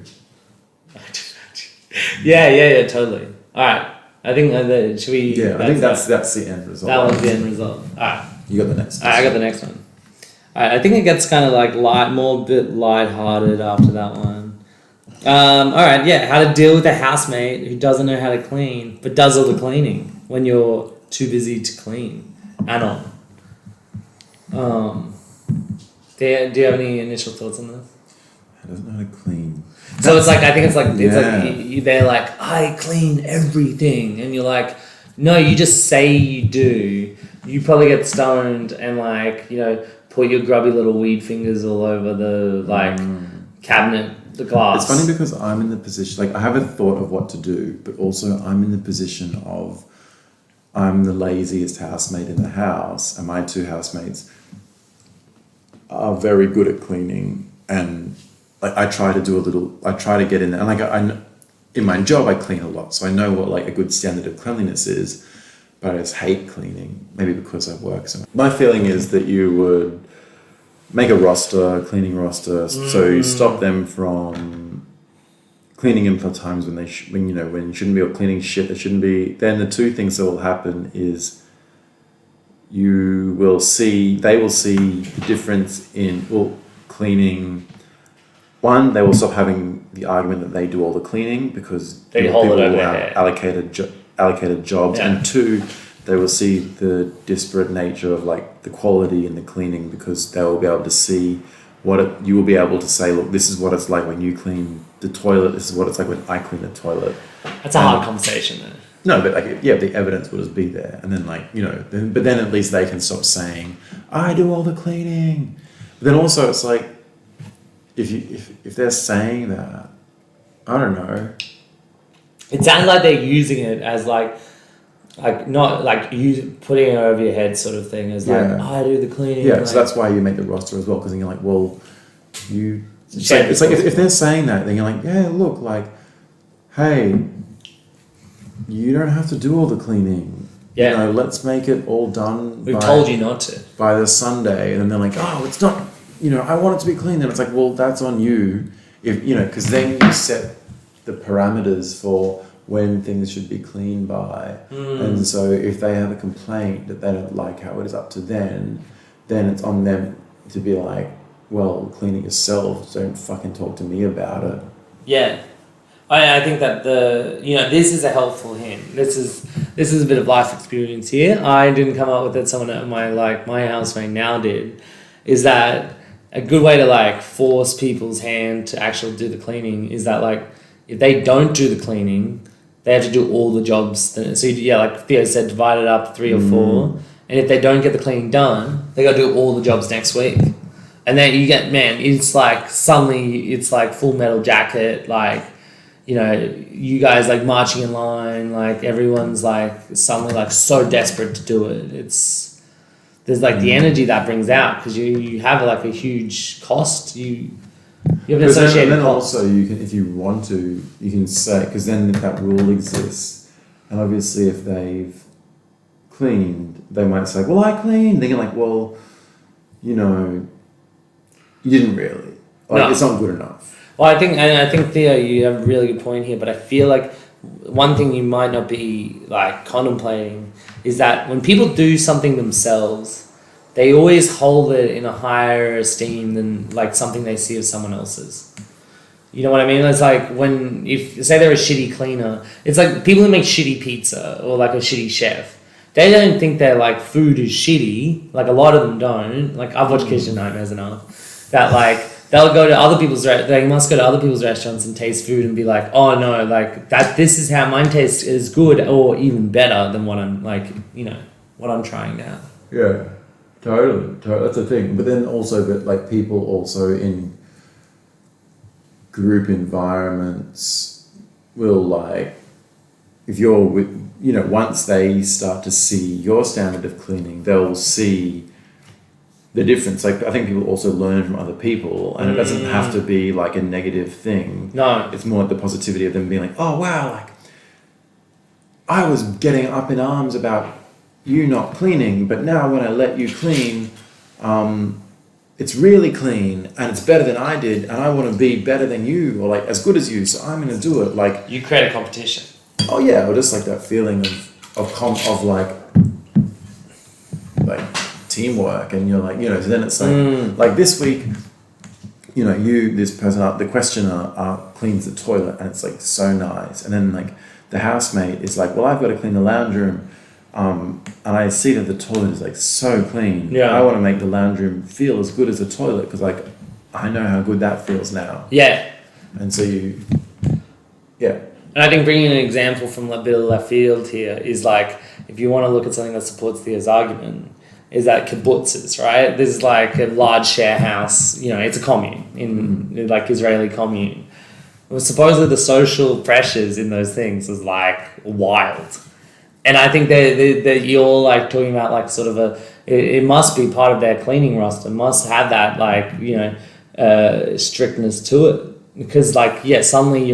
Yeah, totally. All right, I think should we? Yeah, I think that's the end result. That was the end result. All right. You got the next. All right, I got the next one. All right, I think it gets kind of like more bit lighthearted after that one. All right, yeah, how to deal with a housemate who doesn't know how to clean but does all the cleaning when you're too busy to clean. Anon. Do you have any initial thoughts on this? I don't know how to clean. So it's like they're like, I clean everything, and you're like, no, you just say you do. You probably get stoned and like, you know, put your grubby little weed fingers all over the like cabinet, the glass. It's funny because I'm in the position, like I have a thought of what to do, but also I'm in the position of I'm the laziest housemate in the house, and my two housemates are very good at cleaning, and like I try to get in there, and like in my job I clean a lot, so I know what like a good standard of cleanliness is, but I just hate cleaning, maybe because I work so much. My feeling is that you would make a cleaning roster, so you stop them from cleaning in for times when when you shouldn't be, or cleaning shit that shouldn't be. Then the two things that will happen is they will see the difference in cleaning. One, they will stop having the argument that they do all the cleaning because They people hold it over will their have head. allocated jobs, Yeah. and two, they will see the disparate nature of like the quality in the cleaning because they will be able to see you will be able to say, look, this is what it's like when you clean the toilet. This is what it's like when I clean the toilet. That's a hard conversation, though. No, but like, yeah, the evidence will just be there, and then like, you know, but then at least they can stop saying, I do all the cleaning. But then also it's like, if they're saying that, I don't know. It sounds like they're using it as like not like you putting it over your head sort of thing, as like, I do the cleaning. Yeah, like, so that's why you make the roster as well, because then you're like, well, it's like if they're saying that, then you're like, yeah, look, like, hey, you don't have to do all the cleaning. Yeah. You know, let's make it all done. We've told you not to. By the Sunday. And then they're like, oh, it's not, you know, I want it to be clean. Then it's like, well, that's on you. If, you know, because then you set the parameters for when things should be cleaned by. And so if they have a complaint that they don't like how it is up to then it's on them to be like, well, clean it yourself. Don't fucking talk to me about it. Yeah. I think that this is a helpful hint. This is a bit of life experience here. I didn't come up with it. Someone at my housemate now did. Is that a good way to like force people's hand to actually do the cleaning? Is that like if they don't do the cleaning, they have to do all the jobs. So like Theo said, divide it up 3 or 4. And if they don't get the cleaning done, they got to do all the jobs next week. And then you get, man, it's like suddenly it's like Full Metal Jacket, like, you know, you guys like marching in line, like everyone's like suddenly like so desperate to do it. There's like the energy that brings out because you have like a huge cost. You have an associated then cost. Also, you can, if you want to, you can say, because then that rule exists, and obviously if they've cleaned, they might say, well, I cleaned. Then you're like, well, you know, you didn't really. Like, no. It's not good enough. Well, I think Theo, you have a really good point here, but I feel like one thing you might not be like contemplating is that when people do something themselves, they always hold it in a higher esteem than like something they see of someone else's. You know what I mean? It's like if say they're a shitty cleaner, it's like people who make shitty pizza or like a shitty chef. They don't think their like food is shitty. Like a lot of them don't. Like I've watched Kitchen Nightmares enough that like they'll go to other people's they must go to other people's restaurants and taste food and be like, oh no, like that this is how mine tastes is good or even better than what I'm like, you know, what I'm trying to have. Yeah, totally. That's the thing. But then also, like people also in group environments will like, if you're with, you know, once they start to see your standard of cleaning, they'll see the difference. Like I think people also learn from other people, and it doesn't have to be like a negative thing. No, it's more like the positivity of them being like, oh wow, like I was getting up in arms about you not cleaning, but now when I let you clean, it's really clean and it's better than I did, and I want to be better than you or like as good as you, so I'm going to do it. Like you create a competition. Oh yeah, or just like that feeling of like teamwork, and you're like, you know, so then it's like this week, you know, this person, the questioner cleans the toilet and it's like so nice, and then like the housemate is like, well, I've got to clean the lounge room, and I see that the toilet is like so clean. Yeah, I want to make the lounge room feel as good as the toilet because like I know how good that feels now. Yeah, and so And I think bringing an example from a bit of left field here is like, if you want to look at something that supports Theo's argument, is that kibbutzes, right? This is like a large share house, you know, it's a commune, in like Israeli commune. Well, supposedly the social pressures in those things is like wild. And I think that you're like talking about like sort of it must be part of their cleaning roster, must have that like, you know, strictness to it. Because like, yeah, suddenly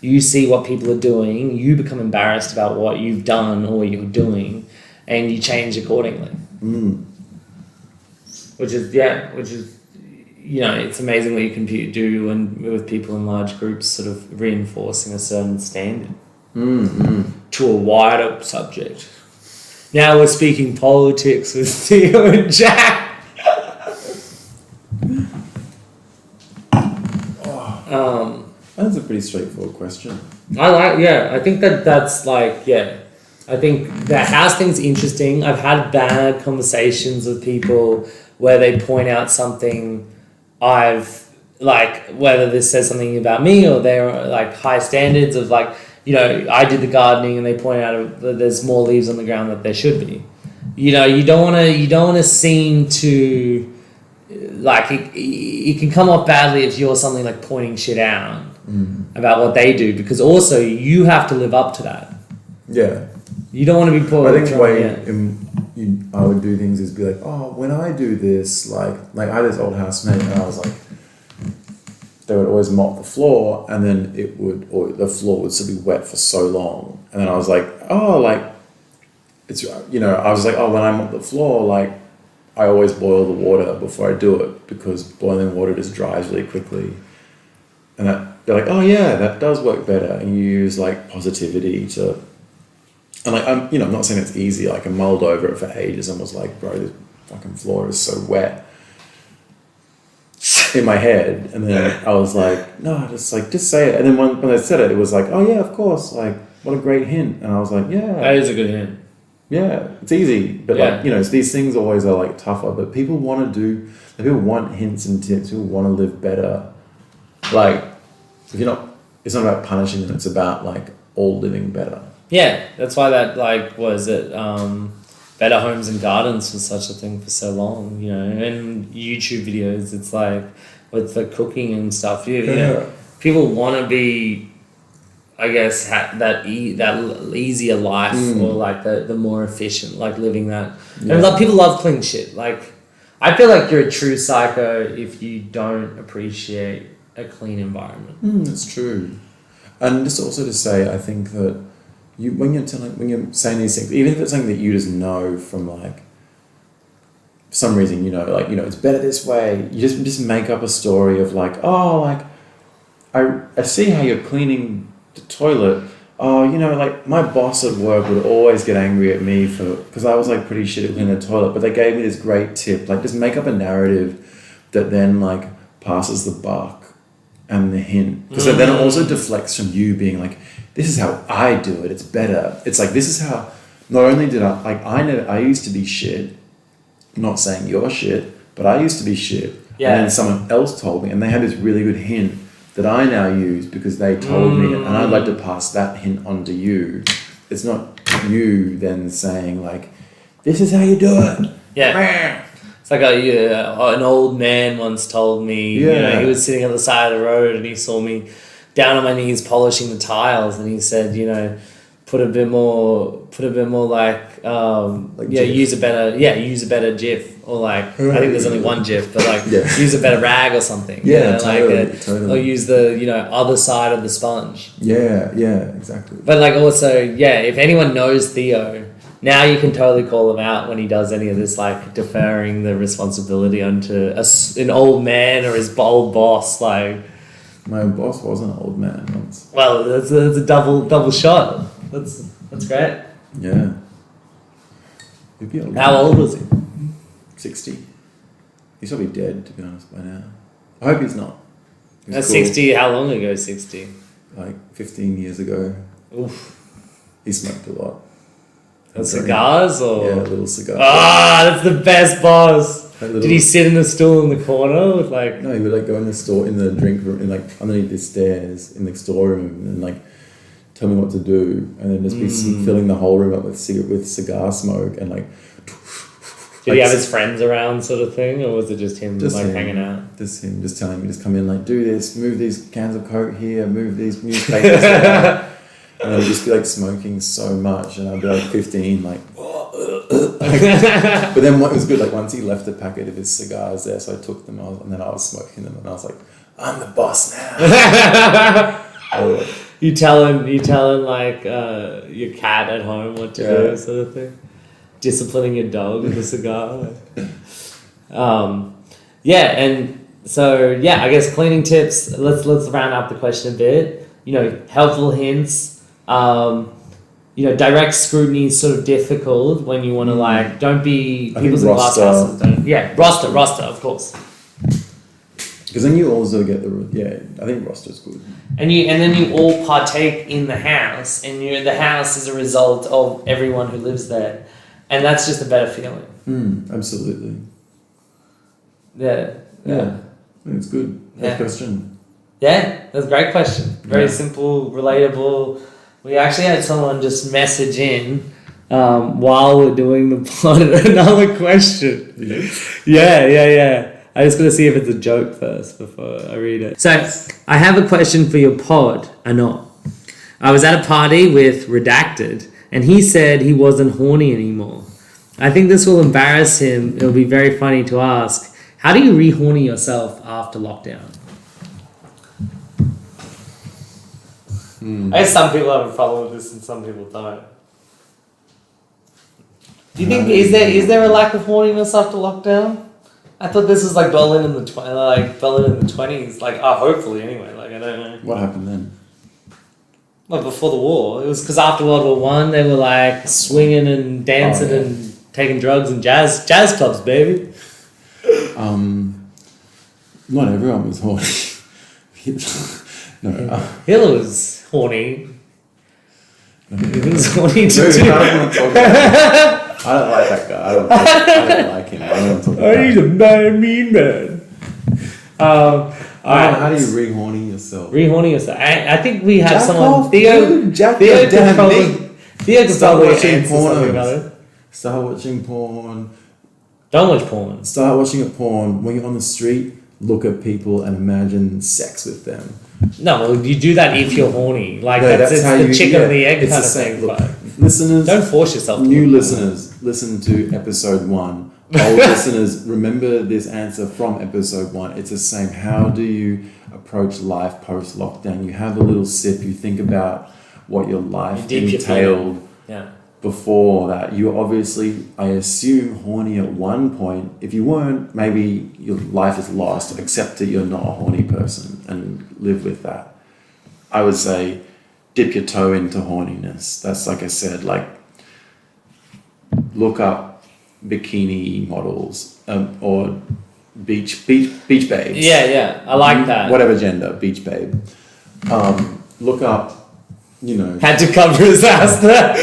you see what people are doing, you become embarrassed about what you've done or what you're doing, and you change accordingly. Which is, you know, it's amazing what you can do with people in large groups, sort of reinforcing a certain standard to a wider subject. Now we're speaking politics with Theo and Jack. That's a pretty straightforward question. I think that's like, yeah. I think the house thing's interesting. I've had bad conversations with people where they point out something I've like whether this says something about me or they're like high standards of like, you know, I did the gardening and they point out that there's more leaves on the ground that there should be. You know, you don't want to seem to like it can come off badly if you're something like pointing shit out about what they do, because also you have to live up to that. Yeah. You don't want to be poor. I think the way I would do things is be like, oh, when I do this, like I had this old housemate and I was like, they would always mop the floor and then the floor would still be wet for so long. And then I was like, oh, like, it's, you know, I was like, oh, when I mop the floor, like, I always boil the water before I do it because boiling water just dries really quickly. And they're like, oh yeah, that does work better. And you use like positivity to, and like, I'm not saying it's easy. Like I mulled over it for ages and was like, bro, this fucking floor is so wet in my head. And then I was like, no, just say it. And then when I said it, it was like, oh yeah, of course. Like, what a great hint. And I was like, yeah. That is a good hint. Yeah, it's easy, but like, you know, these things always are like tougher, but people want hints and tips, people want to live better. Like, if it's not about punishing them, it's about like all living better. Yeah, that's why that like was it Better Homes and Gardens was such a thing for so long, you know, and YouTube videos, it's like with the cooking and stuff, you know, people want to be, I guess, that easier life or like the more efficient, like living that. Yeah. And like people love clean shit. Like, I feel like you're a true psycho if you don't appreciate a clean environment. That's true. And just also to say, I think that when you're saying these things, even if it's something that you just know from like for some reason, you know, like, you know, it's better this way. You just make up a story of like, oh, like I see how you're cleaning the toilet. Oh, you know, like my boss at work would always get angry at me because I was like pretty shit at cleaning the toilet, but they gave me this great tip. Like just make up a narrative that then like passes the buck and the hint, because then it also deflects from you being like, this is how I do it. It's better. It's like, this is how. Not only did I used to be shit. I'm not saying you're shit, but I used to be shit. Yeah. And then someone else told me, and they had this really good hint that I now use because they told me it, and I'd like to pass that hint on to you. It's not you then saying like, this is how you do it. Yeah. It's like an old man once told me, you know, he was sitting on the side of the road and he saw me down on my knees polishing the tiles, and he said, you know, put a bit more like use a better GIF, or like I think there's only one GIF, but like use a better rag or something. Yeah, you know, totally. Or use the, you know, other side of the sponge. Yeah, exactly. But like also, if anyone knows Theo, now you can totally call him out when he does any of this, like deferring the responsibility onto an old man or his old boss, like. My boss was an old man once. Well, that's a double shot. That's great. Yeah. He'd be old. How old was he? 60. He's probably dead, to be honest, by now. I hope he's not. At 60, how long ago 60? Like 15 years ago. Oof. He smoked a lot. Cigars or? Yeah, little cigars. That's the best boss. Did he sit in the stool in the corner with like? No, he would like go in the store, in the drink room, and like underneath the stairs in the storeroom, and like tell me what to do, and then just be filling the whole room up with cigar smoke and like. Did he have his friends around, sort of thing, or was it just him hanging out? Just him, just telling me, just come in, like do this, move these cans of Coke here, move these newspapers there. And then he'd just be like smoking so much, and I'd be like 15, like. But then what was good, like once he left a packet of his cigars there, so I took them, and then I was smoking them, and I was like, I'm the boss now. You telling like your cat at home what to do, sort of thing. Disciplining your dog with a cigar. And so I guess cleaning tips. Let's round up the question a bit. You know, helpful hints. You know, direct scrutiny is sort of difficult when you want to like, don't be people's in glass houses. Roster, of course. Because then you also get I think roster's good. And then you all partake in the house, and the house is a result of everyone who lives there, and that's just a better feeling. Absolutely. Yeah. It's good. Good question. Yeah, that's a great question. Very simple, relatable. We actually had someone just message in while we're doing the pod another question. Yeah. I just got to see if it's a joke first before I read it. So, I have a question for your pod, Anot. I was at a party with Redacted, and he said he wasn't horny anymore. I think this will embarrass him. It'll be very funny to ask, how do you re-horny yourself after lockdown? I guess some people have a problem with this and some people don't. Do you think is there a lack of horniness after lockdown? I thought this was like Berlin in the 20s. Like, hopefully anyway. Like, I don't know. What happened then? Well, before the war, it was because after World War One, they were like swinging and dancing and taking drugs and jazz clubs, baby. Not everyone was horny. Hitler was horny. He was horny too. I don't want to talk about him. I don't like that guy. I don't like him. I don't want to talk about him. He's a mean man. How do you re-horny yourself? Re-horny yourself. I think we have Jack someone. off, Theo dude. Jack could your damn probably. meat. Theo could Start probably watching answer something about pornos. it. Start watching porn. Don't watch porn. Start watching a porn. When you're on the street, look at people and imagine sex with them. No, well, you do that if you're horny. Like, No, that's how the you- chicken and the egg it's kind the of same. thing. Look, But listeners, don't force yourself to new look listeners, listen to episode 1. Old listeners, remember this answer from episode 1. It's the same. How do you approach life post lockdown? You have a little sip. You think about what your life dip your entailed Yeah. before that. You were obviously, I assume, horny at one point. If you weren't, maybe your life is lost. Accept that you're not a horny person and live with that. I would say dip your toe into horniness. That's, like I said, like look up bikini models or beach babes. Yeah. I like that. Whatever gender, beach babe. Look up, Had to cover his ass there.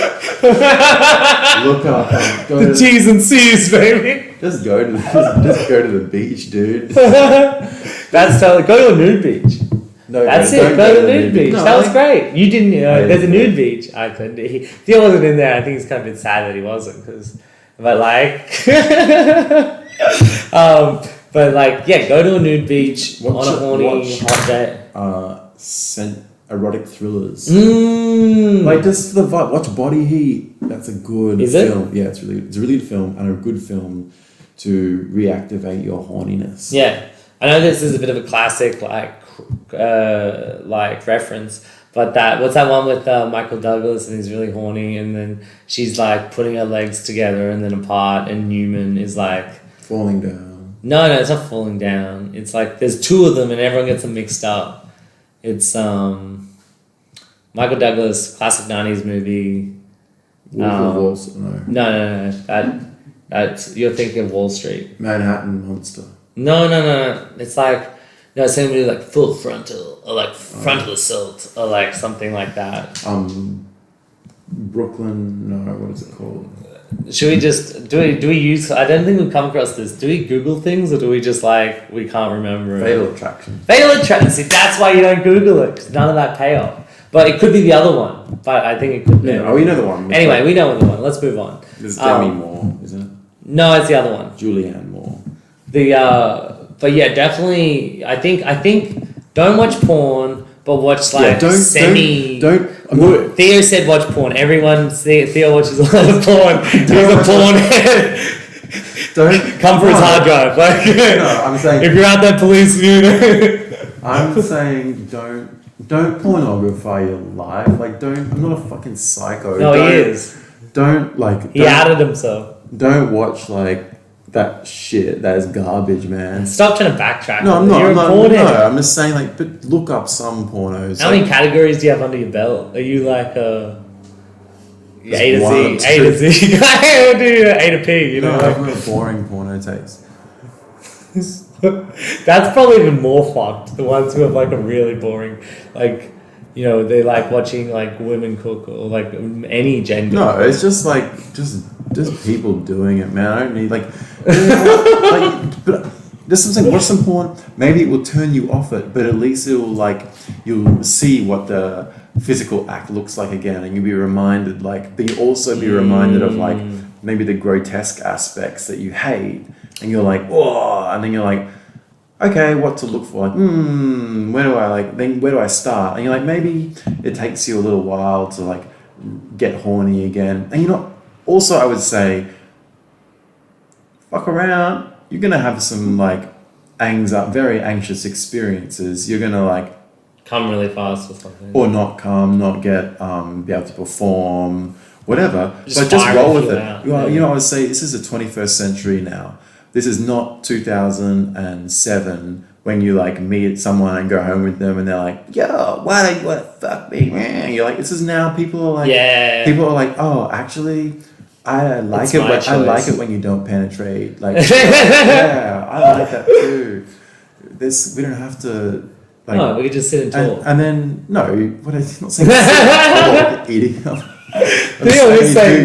look up. Go The to, T's and C's, baby. just go to the beach, dude. That's totally. Go to a nude beach. No, That's don't it. Go to the nude beach. No, That was great. You didn't. There's a didn't. nude beach. I couldn't. Theo wasn't in there. I think it's kind of a bit sad that he wasn't, but go to a nude beach on a horny hot day. Erotic thrillers. Mm. Like just the vibe. Watch Body Heat. That's a good Is it? film. Yeah, it's a really good film and a good film to reactivate your horniness. Yeah, I know this is a bit of a classic reference, but what's that one with Michael Douglas and he's really horny and then she's like putting her legs together and then apart and Newman is like Falling down. no, it's not falling down. It's like there's two of them and everyone gets them mixed up. It's Michael Douglas, classic 90s movie. Wolf of Wall Street. No. No. That's you're thinking of Wall Street. Manhattan Monster. No. It's like somebody like full frontal or like frontal assault or like something like that. Brooklyn. No, what is it called? Should we just do we use? I don't think we've come across this. Do we Google things or do we just like we can't remember? Fatal Attraction. Fatal Attraction. See, that's why you don't Google it because none of that payoff. But it could be the other one. But I think it could be. Yeah. Oh, you know the one. Anyway, we know the one. Let's move on. There's Demi Moore, isn't it? No, it's the other one. Julianne Moore. But yeah, definitely. I think don't watch porn, but watch like Don't. Theo said watch porn. Everyone, Theo watches a lot of porn. He's a porn head. Don't Come for his hard drive. Like, No, I'm saying. if you're out there, police you. I'm saying don't pornography your life. Like I'm not a fucking psycho. No, he is. He outed himself. Don't watch like that shit. That is garbage, man. Stop trying to backtrack. No, I'm not. You're I'm a not. porn No, head. I'm just saying but look up some pornos. How many categories do you have under your belt? Are you like A to one, Z? A to Z. I do A to P. You know. I have real boring porno takes. That's probably even more fucked. The ones who have like a really boring, like, they like watching like women cook or like any gender. No, it's just like just people doing it, man. I don't need but This is something. What's important? Maybe it will turn you off it, but at least it will like you'll see what the physical act looks like again, and you'll be reminded. Like, be reminded of like maybe the grotesque aspects that you hate, and you're like, oh, and then you're like, okay, what to look for? Like, where do I start? And you're like, maybe it takes you a little while to like get horny again, and also I would say, fuck around. You're gonna have some like very anxious experiences. You're gonna like come really fast or something, or not come, not get be able to perform, whatever. Just just roll with it. Out. Well, I would say this is the 21st century now. This is not 2007 when you like meet someone and go home with them and they're like, yo, why do you want to fuck me? And you're like, this is now people are like, oh, actually. I like it when you don't penetrate. Like, yeah, I like that too. We don't have to. Like, no, we could just sit and talk. And then what I'm not saying. Like eating. You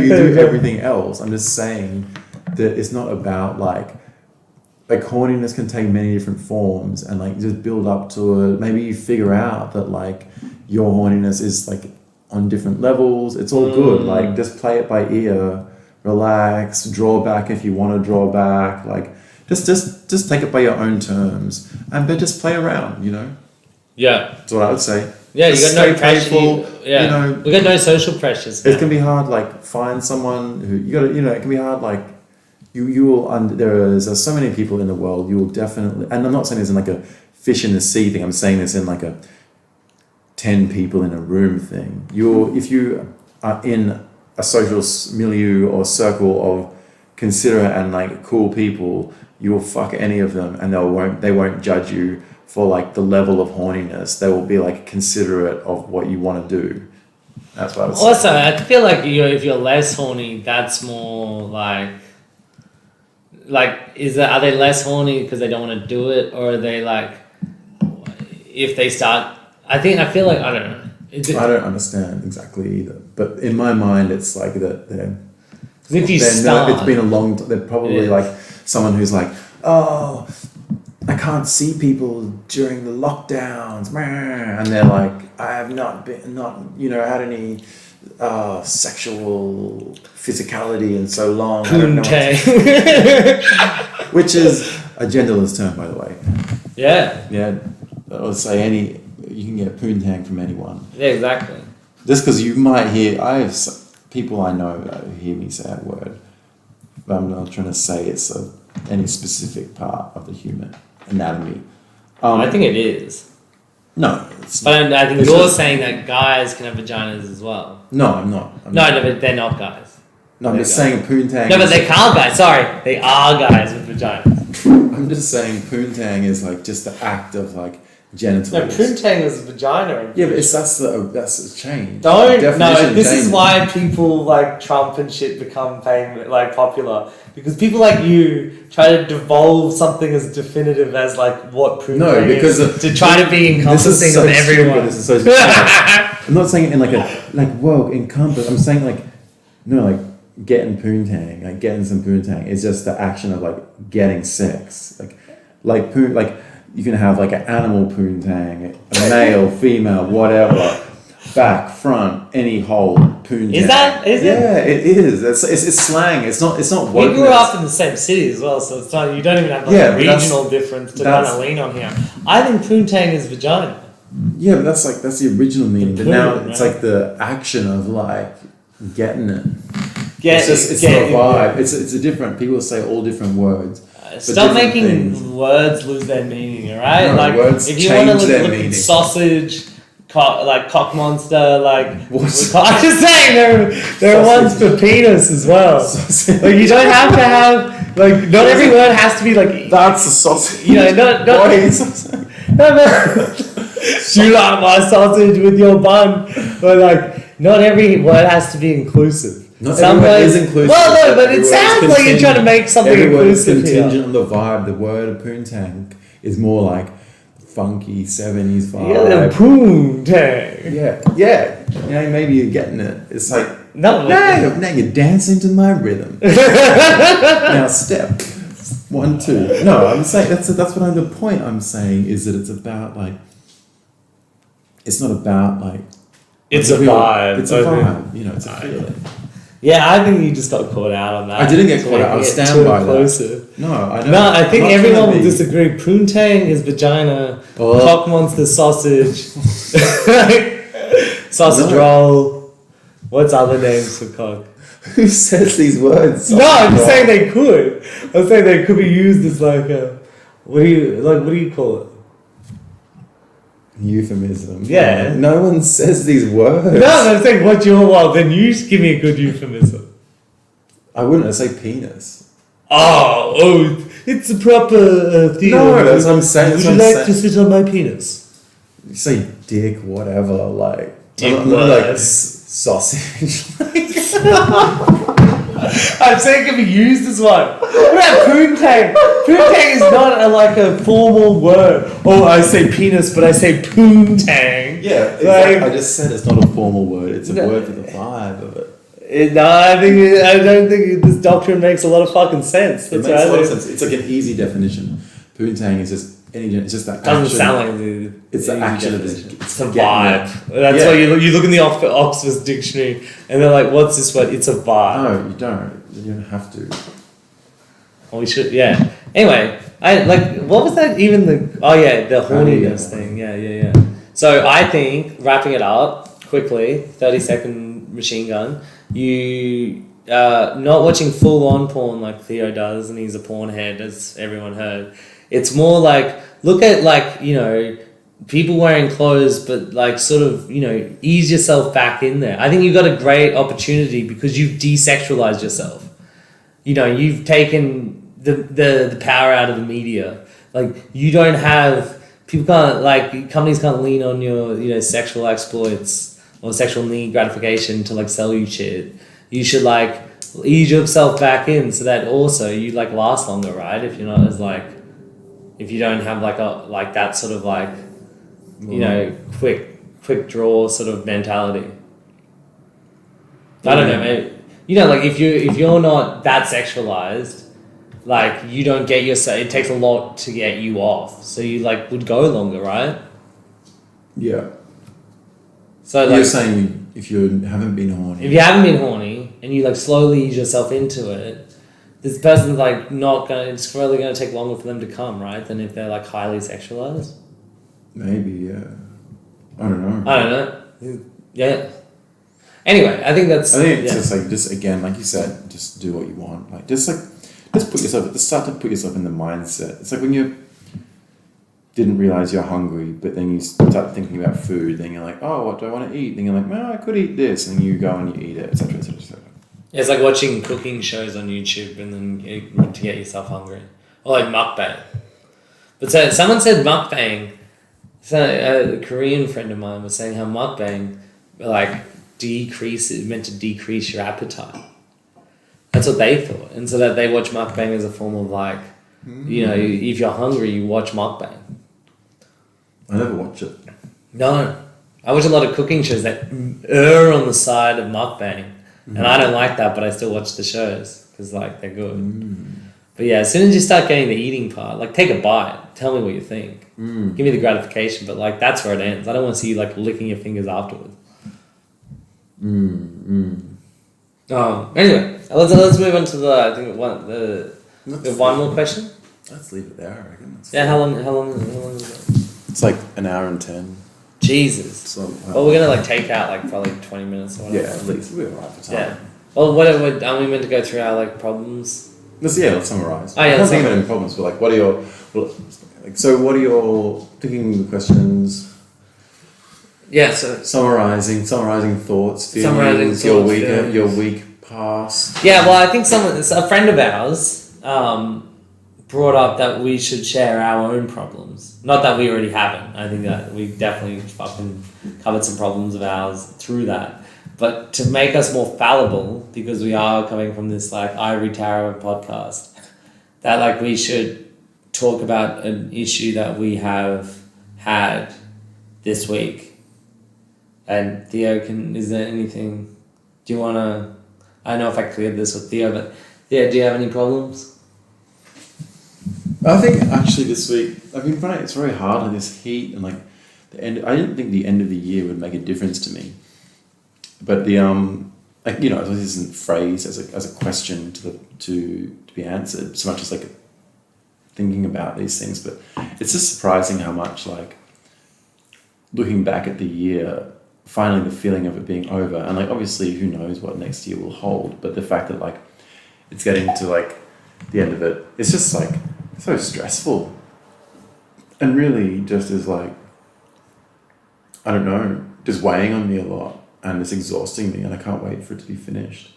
do everything else. I'm just saying that it's not about like horniness can take many different forms, and like just build up to it. Maybe you figure out that like your horniness is like on different levels. It's all good. Like, just play it by ear. Relax, draw back if you want to draw back. Like, just take it by your own terms, but just play around. Yeah, that's what I would say. Yeah, just you got no pressure. We got no social pressures. It can be hard. Like, find someone who you got to. It can be hard. Like, you will. There's so many people in the world. You will definitely. And I'm not saying this in like a fish in the sea thing. I'm saying this in like a 10 people in a room thing. If you are in a social milieu or circle of considerate and like cool people, you will fuck any of them, and they won't judge you for like the level of horniness. They will be like considerate of what you want to do. That's what I would say. Also, I feel like if you're less horny, that's more like are they less horny because they don't want to do it, or are they like if they start? I feel like I don't know. I don't understand exactly either, but in my mind, it's like that. It's been a long time. They're probably like someone who's like, oh, I can't see people during the lockdowns, and they're like, I have not had any sexual physicality in so long. Which is a genderless term, by the way. Yeah. I would say you can get poontang from anyone. Yeah, exactly. Just because you might hear, I have people I know that hear me say that word, but I'm not trying to say it's any specific part of the human anatomy. I think it is. No, but I think you're saying that guys can have vaginas as well. No, I'm not. No, but they're not guys. No, I'm just saying poontang. No, but they can't guys. Sorry, they are guys with vaginas. I'm just saying poontang is like just the act of like genitals. No, poontang is a vagina. Yeah, but that's the change. This is why people like Trump and shit become famous, like popular, because people like you try to devolve something as definitive as like what poontang is to try to be encompassing of everyone. I'm not saying it in like encompass. I'm saying getting poontang, like getting some poontang is just the action of like getting sex, like you can have like an animal poontang, a male, female, whatever, back, front, any hole poontang. Is it? Yeah, it is. It's slang. It's not wokeness. We grew up in the same city as well, so it's not. You don't even have a regional difference to kind of lean on here. I think poontang is vagina. Yeah, but that's the original meaning. But now it's like the action of like getting it. It's not a vibe. It's a different. People say all different words. Stop making words lose their meaning, alright? No, words if you want to look meaning. at sausage, cock monster, I'm just saying there are ones for penis as well. Like, you don't have to have not every word has to be like. That's a sausage. Not. No. You like my sausage with your bun, but not every word has to be inclusive. Some words is inclusive. Well, no, but it sounds like you're trying to make something inclusive. Every word is contingent on the vibe. The word of poontang is more like funky 70s vibe. Yeah, the poontang. Yeah. Maybe you're getting it. It's like now you're dancing to my rhythm. Now step. 1, 2. No, I'm saying that's what I'm. The point I'm saying is that it's about like. It's not about like. It's a vibe. It's a vibe. You know, it's a feeling. Yeah, I think you just got caught out on that. I didn't get caught out. I was stand by that. No, I don't. No, I think everyone will be... disagree. Poontang is vagina. Oh. Cock monster sausage. Sausage roll. What's other names for cock? Who says these words? No, I'm just saying they could. I'm saying they could be used as like a. What do you call it? Euphemism. Yeah. No one says these words. No, I'm saying what's your well? Then you give me a good euphemism. I wouldn't say penis. Oh, it's a proper thing. No, that's what I'm saying. Would you like to sit on my penis? You say dick, whatever, like... Dick I'm not like sausage. I'm saying it can be used as one. What about poontang? Poontang is not a formal word. Oh, I say penis, but I say poontang. Yeah, exactly. I just said it's not a formal word. It's a word for the vibe of it. I don't think this doctrine makes a lot of fucking sense. It makes a lot of sense. It's like an easy definition. Poontang is just it's just that doesn't action. sound like it's the action of it. it. It's a vibe. That's why you look in the Oxford dictionary and they're like, "What's this word?" It's a vibe. No, you don't. You don't have to. Oh, we should. Yeah. Anyway, I like. What was that? Even the the horniness thing. Yeah. So I think wrapping it up quickly, 30-second machine gun. You not watching full on porn like Theo does, and he's a porn head, as everyone heard. It's more like look at people wearing clothes, but like sort of ease yourself back in there. I think you've got a great opportunity because you've desexualized yourself. You've taken the power out of the media. Like you don't have people can't companies can't lean on your sexual exploits or sexual need gratification to sell you shit. You should ease yourself back in so that also you last longer, right? If you're not as if you don't have that sort of quick draw sort of mentality. I don't know, maybe if you're not that sexualized, you don't get yourself. It takes a lot to get you off, so you would go longer, right? Yeah. So you're saying if you haven't been horny. If you haven't been horny and you slowly ease yourself into it, this person's not gonna. It's really gonna take longer for them to come, right? Than if they're highly sexualized. Maybe, yeah. I don't know. Yeah. Anyway, I think it's just again, like you said, just do what you want. Just put yourself. Just start to put yourself in the mindset. It's like when you didn't realize you're hungry, but then you start thinking about food. Then you're like, oh, what do I want to eat? Then you're like, well, I could eat this, and then you go and you eat it, etc., etc., etc. It's like watching cooking shows on YouTube and then to get yourself hungry, or mukbang. But so someone said mukbang. So a Korean friend of mine was saying how mukbang meant to decrease your appetite. That's what they thought, and so that they watch mukbang as a form of if you're hungry, you watch mukbang. I never watch it. No, I watch a lot of cooking shows that err on the side of mukbang, and I don't like that, but I still watch the shows because they're good. But yeah, as soon as you start getting the eating part, take a bite, tell me what you think. Give me the gratification, but that's where it ends. I don't want to see you licking your fingers afterwards. Anyway, let's move on to the one more question. Let's leave it there. I reckon. How long is it? It's an hour and 10. Jesus. So, well, we're gonna take out probably 20 minutes or whatever. Yeah, at least we're alright for time. Yeah. Well, what are we meant to go through our problems? Let's summarize. Oh yeah. I can't think of any problems, but what are your picking the questions? Yeah. So summarizing thoughts, feelings, your week past. Yeah. Well, I think a friend of ours brought up that we should share our own problems. Not that we already haven't. I think that we definitely fucking covered some problems of ours through that. But to make us more fallible, because we are coming from this ivory tower of podcast, that we should talk about an issue that we have had this week. And Theo, is there anything, do you want to, I don't know if I cleared this with Theo, but Theo, do you have any problems? I think actually this week I've been finding it's very hard in this heat and like the end. I didn't think the end of the year would make a difference to me, but the like you know this isn't phrased as a question to be answered so much as like thinking about these things. But it's just surprising how much like looking back at the year, finally the feeling of it being over, and like obviously who knows what next year will hold, but the fact that like it's getting to like the end of it, it's just like so stressful and really just is like I don't know, just weighing on me a lot and it's exhausting me and I can't wait for it to be finished.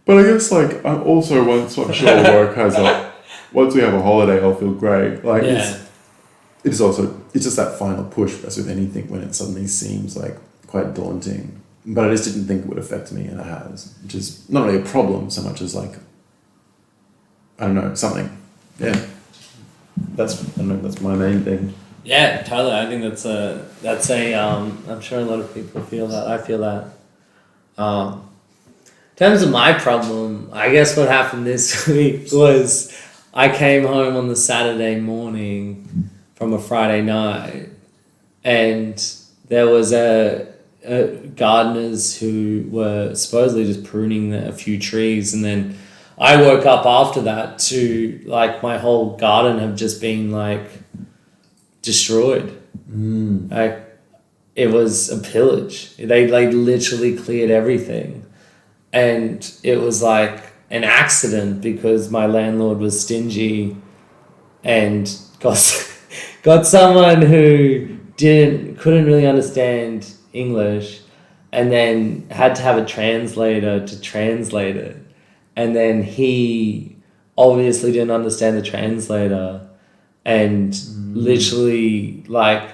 But I guess like I'm also once I'm sure work has like once we have a holiday I'll feel great. Like it's just that final push as with anything when it suddenly seems like quite daunting. But I just didn't think it would affect me and it has, which is not really a problem so much as like I don't know, something. Yeah, that's my main thing. Yeah, totally. I think that's a I'm sure a lot of people feel that. I feel that. In terms of my problem, I guess what happened this week was I came home on the Saturday morning from a Friday night, and there was a gardeners who were supposedly just pruning a few trees, and then I woke up after that to like my whole garden have just been like destroyed. Like it was a pillage. They like literally cleared everything, and it was like an accident because my landlord was stingy and got someone who couldn't really understand English, and then had to have a translator to translate it. And then he obviously didn't understand the translator and literally like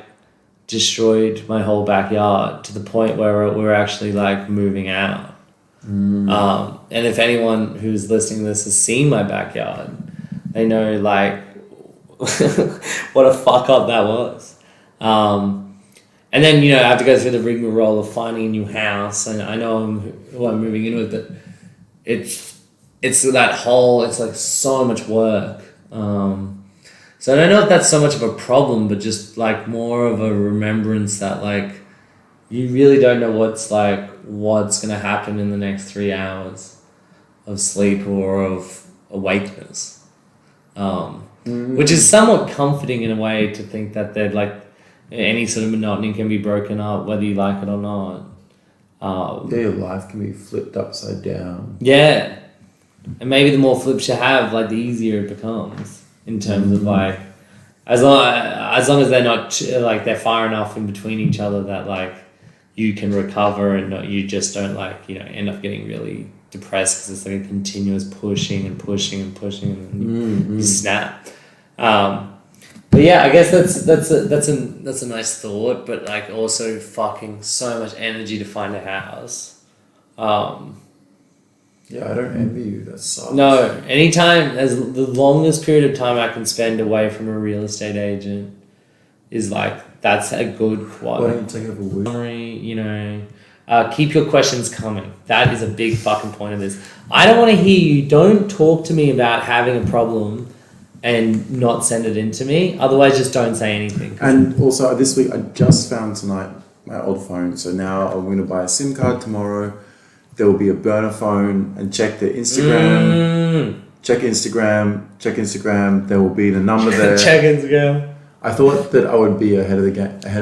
destroyed my whole backyard to the point where we're actually like moving out. And if anyone who's listening to this has seen my backyard, they know like what a fuck up that was. And then, you know, I have to go through the rigmarole of finding a new house, and I know who I'm moving in with, but it's that whole, it's like so much work. So I don't know if that's so much of a problem, but just like more of a remembrance that like you really don't know what's going to happen in the next 3 hours of sleep or of awakeness. Which is somewhat comforting in a way to think that they're like any sort of monotony can be broken up whether you like it or not. Your life can be flipped upside down. Yeah. And maybe the more flips you have, like the easier it becomes in terms of like, as long as they're not like they're far enough in between each other that like you can recover and you just don't like, you know, end up getting really depressed because it's like a continuous pushing and then you snap. But yeah, I guess that's a nice thought, but like also fucking so much energy to find a house. Yeah, I don't envy you. That sucks. No, anytime, as the longest period of time I can spend away from a real estate agent is like, that's a good quote. Why don't you take it over a week? You know, keep your questions coming. That is a big fucking point of this. I don't want to hear you. Don't talk to me about having a problem and not send it in to me. Otherwise, just don't say anything. And also, this week, I just found tonight my old phone. So now I'm going to buy a SIM card tomorrow. There will be a burner phone and check the Instagram. Check Instagram. There will be the number there. Check Instagram. I thought that I would be ahead of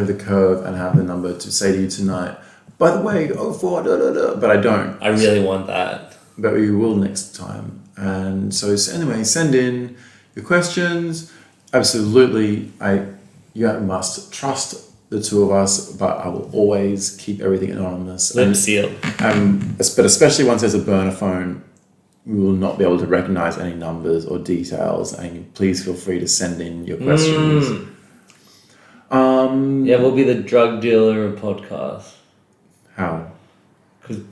the curve and have the number to say to you tonight. By the way, A4A, but I don't. I really want that. But we will next time. And so anyway, send in your questions. Absolutely, you must trust the two of us, but I will always keep everything anonymous. Lip sealed. But especially once there's a burner phone, we will not be able to recognize any numbers or details. And please feel free to send in your questions. Yeah, we'll be the drug dealer of podcasts. How? Because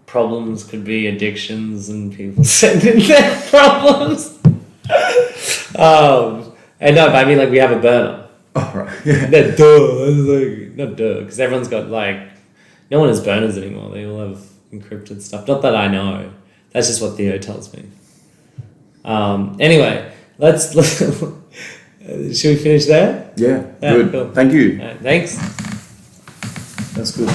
problems could be addictions, and people send in their problems. And no, but I mean, like, we have a burner. Oh, right. Yeah. Not duh, because everyone's got, like, no one has burners anymore. They all have encrypted stuff. Not that I know. That's just what Theo tells me. Anyway, let's should we finish there? Yeah, Yeah, good. cool. Thank you. Thanks. That's good.